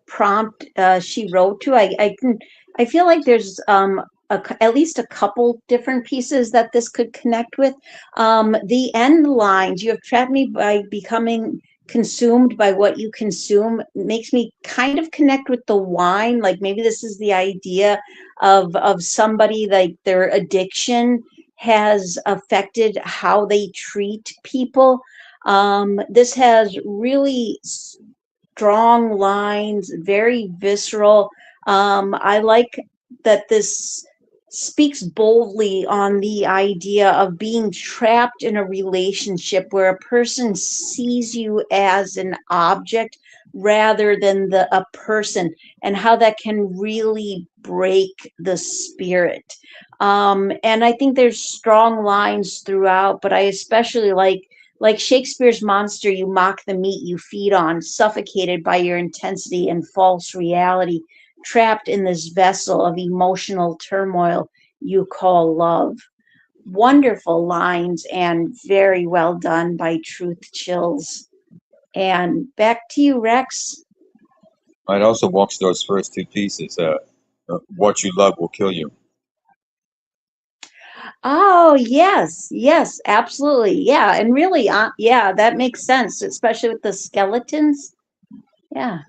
prompt she wrote to. I feel like there's at least a couple different pieces that this could connect with. The end lines, you have trapped me by becoming consumed by what you consume, makes me kind of connect with the wine. Like maybe this is the idea of somebody like their addiction has affected how they treat people. This has really strong lines, very visceral. I like that this speaks boldly on the idea of being trapped in a relationship where a person sees you as an object rather than a person, and how that can really break the spirit. And I think there's strong lines throughout, but I especially like Shakespeare's monster, you mock the meat you feed on, suffocated by your intensity and false reality, trapped in this vessel of emotional turmoil you call love. Wonderful lines and very well done by Truth Chills. And back to you, Rex. I'd also watch those first two pieces. What you love will kill you. Oh, yes, yes, absolutely. Yeah, and really, yeah, that makes sense, especially with the skeletons. Yeah.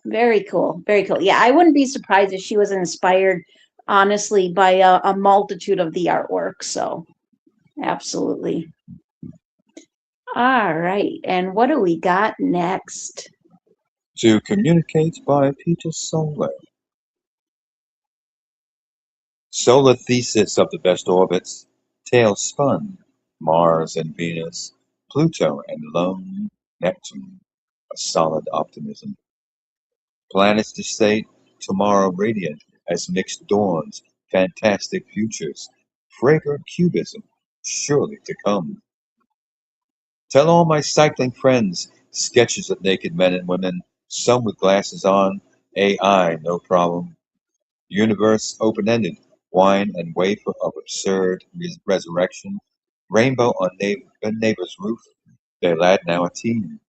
Very cool. Very cool. Yeah, I wouldn't be surprised if she was inspired, honestly, by a multitude of the artwork. So, absolutely. All right. And what do we got next? To communicate by Peter Solar. Solar thesis of the best orbits, tail spun, Mars and Venus, Pluto and lone Neptune, a solid optimism. Planets to state, tomorrow radiant as mixed dawns, fantastic futures, fragrant cubism, surely to come. Tell all my cycling friends, sketches of naked men and women, some with glasses on, AI, no problem. Universe open-ended, wine and wafer of absurd resurrection, rainbow on neighbor's roof, their lad now a teen,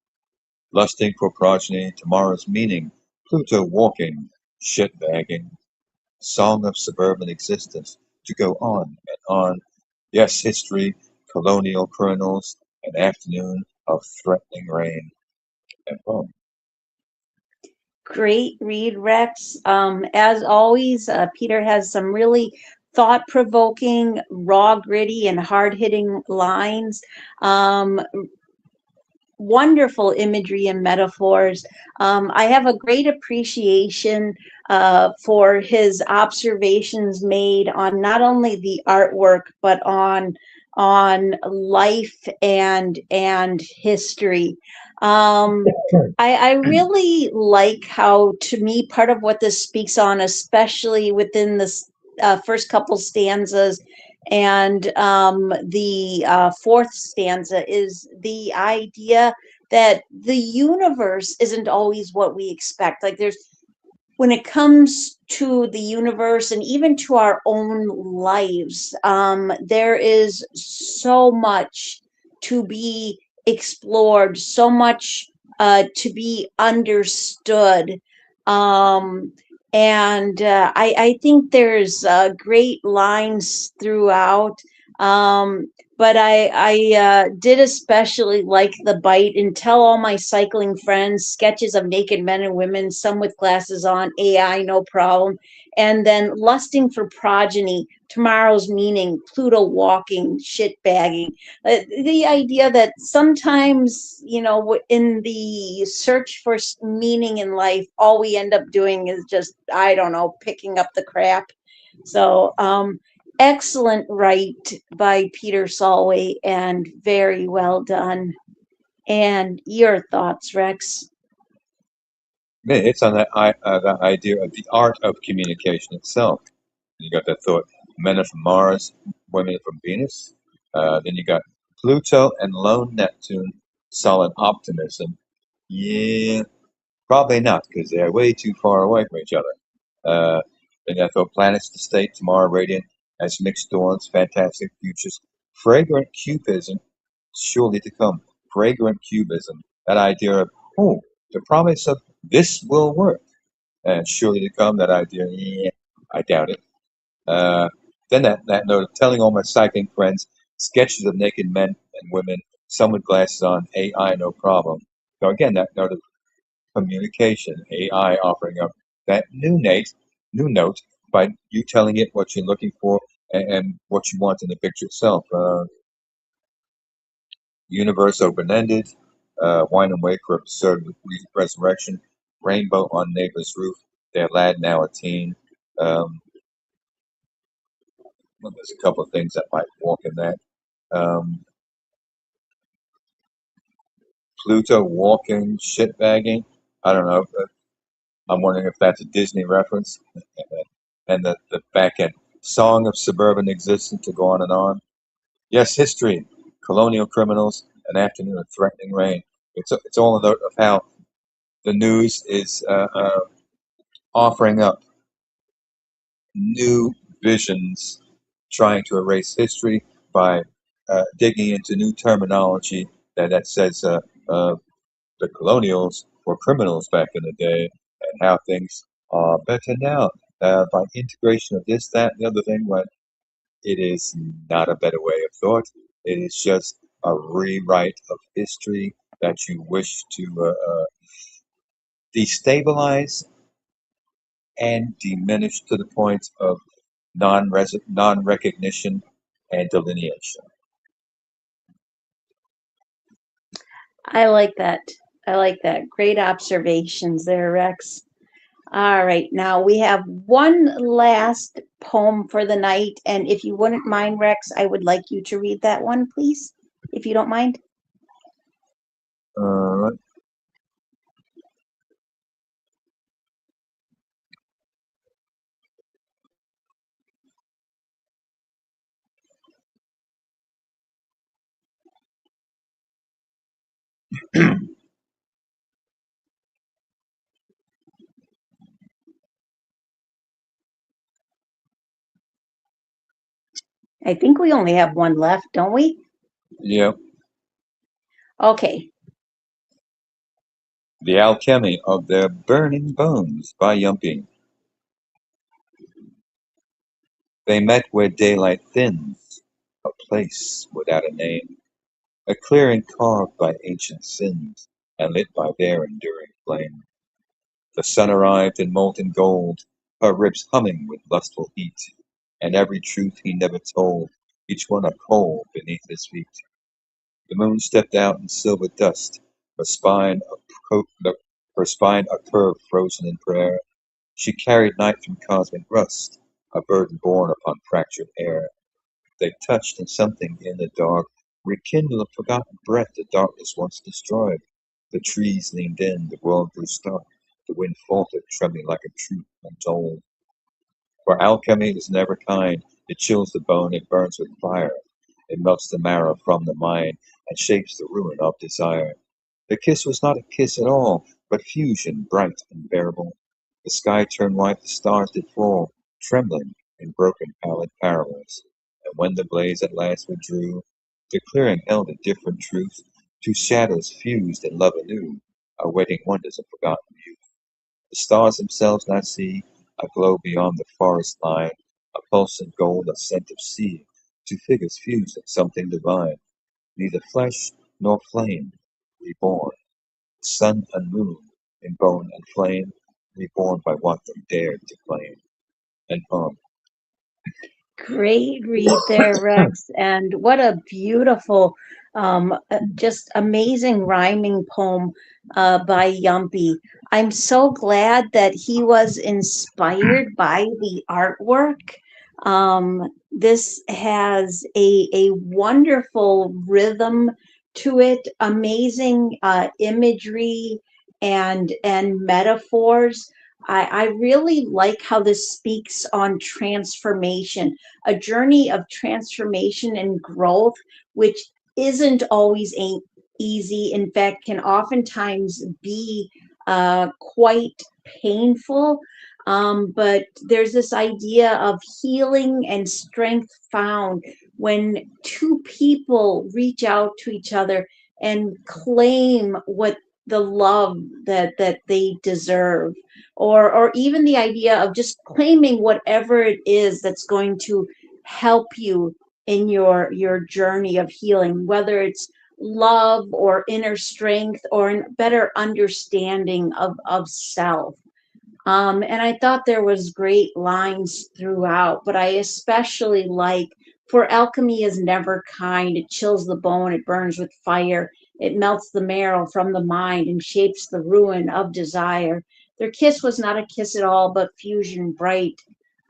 lusting for progeny, tomorrow's meaning, Pluto walking, shit bagging, song of suburban existence, to go on and on. Yes, history, colonial kernels, an afternoon of threatening rain, and boom. Great read, Rex. As always, Peter has some really thought provoking, raw, gritty, and hard hitting lines. Um, Wonderful imagery and metaphors. I have a great appreciation for his observations made on not only the artwork but on life and history. Um, I really like how, to me, part of what this speaks on, especially within the first couple stanzas and the fourth stanza, is the idea that the universe isn't always what we expect. Like there's when it comes to the universe and even to our own lives, there is so much to be explored, so much to be understood. Um, and I think there's great lines throughout. Um, but I did especially like the bite and tell all my cycling friends sketches of naked men and women, some with glasses on, AI, no problem. And then lusting for progeny, tomorrow's meaning, Pluto walking, shit bagging. The idea that sometimes, in the search for meaning in life, all we end up doing is just, I don't know, picking up the crap. So, excellent write by Peter Solway and very well done. And your thoughts, Rex? Man, it's on that idea of the art of communication itself. You got that thought, men are from Mars, women are from Venus. Then you got Pluto and lone Neptune, solid optimism. Yeah, probably not, because they're way too far away from each other. Then you throw planets to state, tomorrow radiant as mixed dawns, fantastic futures, Fragrant cubism, surely to come. Fragrant cubism, that idea of, oh, the promise of this will work, and surely to come, that idea, yeah, I doubt it. Uh, then that note of telling all my cycling friends sketches of naked men and women, some with glasses on, AI, no problem. So again, that note of communication, AI offering up that new note by you telling it what you're looking for and what you want in the picture itself. Universe open-ended, wine and wake for absurd resurrection, rainbow on neighbor's roof, their lad now a teen. Um, well, there's a couple of things that might walk in that. Um, Pluto walking, shit bagging. I don't know. I'm wondering if that's a Disney reference. And the back end. Song of suburban existence to go on and on. Yes, history. Colonial criminals, an afternoon of threatening rain. It's all a note of how the news is offering up new visions, trying to erase history by digging into new terminology that says the colonials were criminals back in the day and how things are better now by integration of this, that, and the other thing. When it is not a better way of thought, it is just a rewrite of history that you wish to destabilize and diminish to the point of non-recognition and delineation. I like that. I like that. Great observations there, Rex. All right, now we have one last poem for the night. And if you wouldn't mind, Rex, I would like you to read that one, please, if you don't mind. Uh, I think we only have one left, don't we? yeah, Okay. The Alchemy of Their Burning Bones by Yumpie. They met where daylight thins, a place without a name, a clearing carved by ancient sins and lit by their enduring flame. The sun arrived in molten gold, her ribs humming with lustful heat, and every truth he never told, each one a coal beneath his feet. The moon stepped out in silver dust, her spine her spine a curve frozen in prayer. She carried night from cosmic rust, a burden borne upon fractured air. They touched, and something in the dark rekindled a forgotten breath that darkness once destroyed. The trees leaned in, the world grew stark, the wind faltered, trembling like a truth untold. For alchemy is never kind, it chills the bone, it burns with fire, it melts the marrow from the mind, and shapes the ruin of desire. The kiss was not a kiss at all, but fusion, bright and bearable. The sky turned white, the stars did fall, trembling in broken pallid parables. And when the blaze at last withdrew, the clearing held a different truth. Two shadows fused in love anew, awaiting wonders of forgotten youth. The stars themselves not see, a glow beyond the forest line, a pulse of gold, a scent of sea, two figures fused in something divine, neither flesh nor flame, reborn, sun and moon, in bone and flame, reborn by what they dared to claim. And poem. Great read there, Rex. And what a beautiful, just amazing rhyming poem by Yumpy. I'm so glad that he was inspired by the artwork. This has a wonderful rhythm to it, amazing imagery and metaphors. I really like how this speaks on transformation, a journey of transformation and growth, which isn't always easy. In fact, can oftentimes be quite painful. But there's this idea of healing and strength found when two people reach out to each other and claim what the love that they deserve, or even the idea of just claiming whatever it is that's going to help you in your journey of healing, whether it's love or inner strength or a better understanding of self. And I thought there was great lines throughout, but I especially like, for alchemy is never kind. It chills the bone, it burns with fire, it melts the marrow from the mind and shapes the ruin of desire. Their kiss was not a kiss at all, but fusion bright,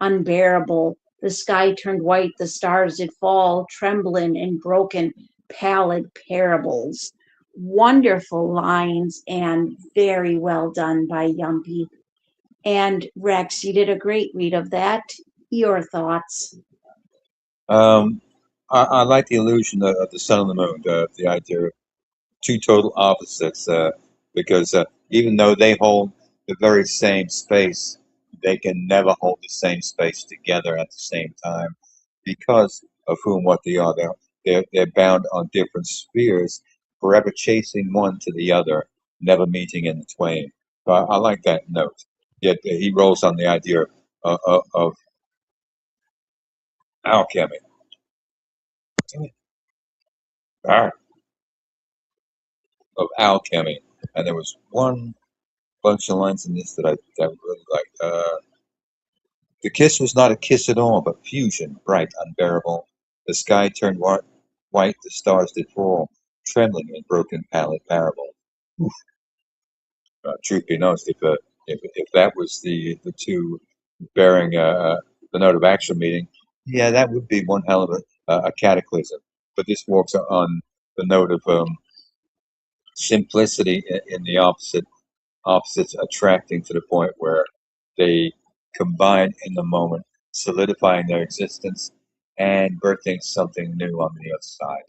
unbearable. The sky turned white, the stars did fall, trembling in broken, pallid parables. Wonderful lines and very well done by Yumpy. And Rex, you did a great read of that. Your thoughts? Um, I like the illusion of the sun and the moon, the idea of two total opposites, because even though they hold the very same space, they can never hold the same space together at the same time because of whom what they are. They're bound on different spheres, forever chasing one to the other, never meeting in the twain. So I like that note. Yet he rolls on the idea of alchemy. Ah, of alchemy. And there was one bunch of lines in this that I really liked. The kiss was not a kiss at all, but fusion, bright, unbearable. The sky turned white, the stars did fall, trembling in broken pallid parable. Oof. Truth be known, if that was the two bearing the note of action meeting, yeah, that would be one hell of a cataclysm. But this walks on the note of simplicity in the opposites attracting to the point where they combine in the moment, solidifying their existence and birthing something new on the other side.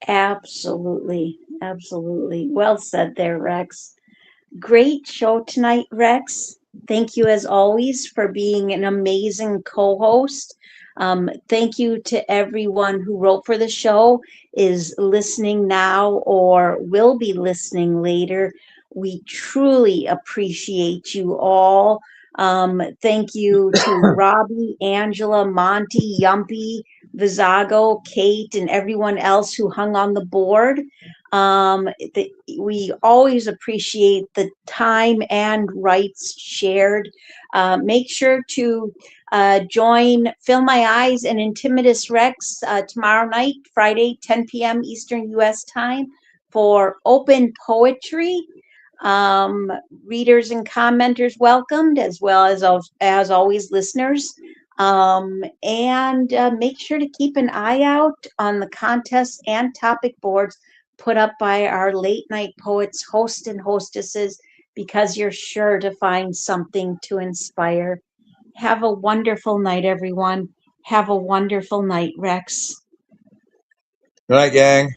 Absolutely. Absolutely. Well said there, Rex. Great show tonight, Rex. Thank you, as always, for being an amazing co host. Thank you to everyone who wrote for the show, is listening now, or will be listening later. We truly appreciate you all. Thank you to Robbie, Angela, Monty, Yumpy, Vizago, Kate, and everyone else who hung on the board. We always appreciate the time and rights shared. Make sure to join Fill My Eyes and Intimitus Rex tomorrow night, Friday, 10 p.m. Eastern U.S. time, for open poetry. Um, Readers and commenters welcomed, as well as always, listeners. And make sure to keep an eye out on the contests and topic boards put up by our late night poets, hosts, and hostesses, because you're sure to find something to inspire. Have a wonderful night, everyone. Have a wonderful night, Rex. Good night, gang.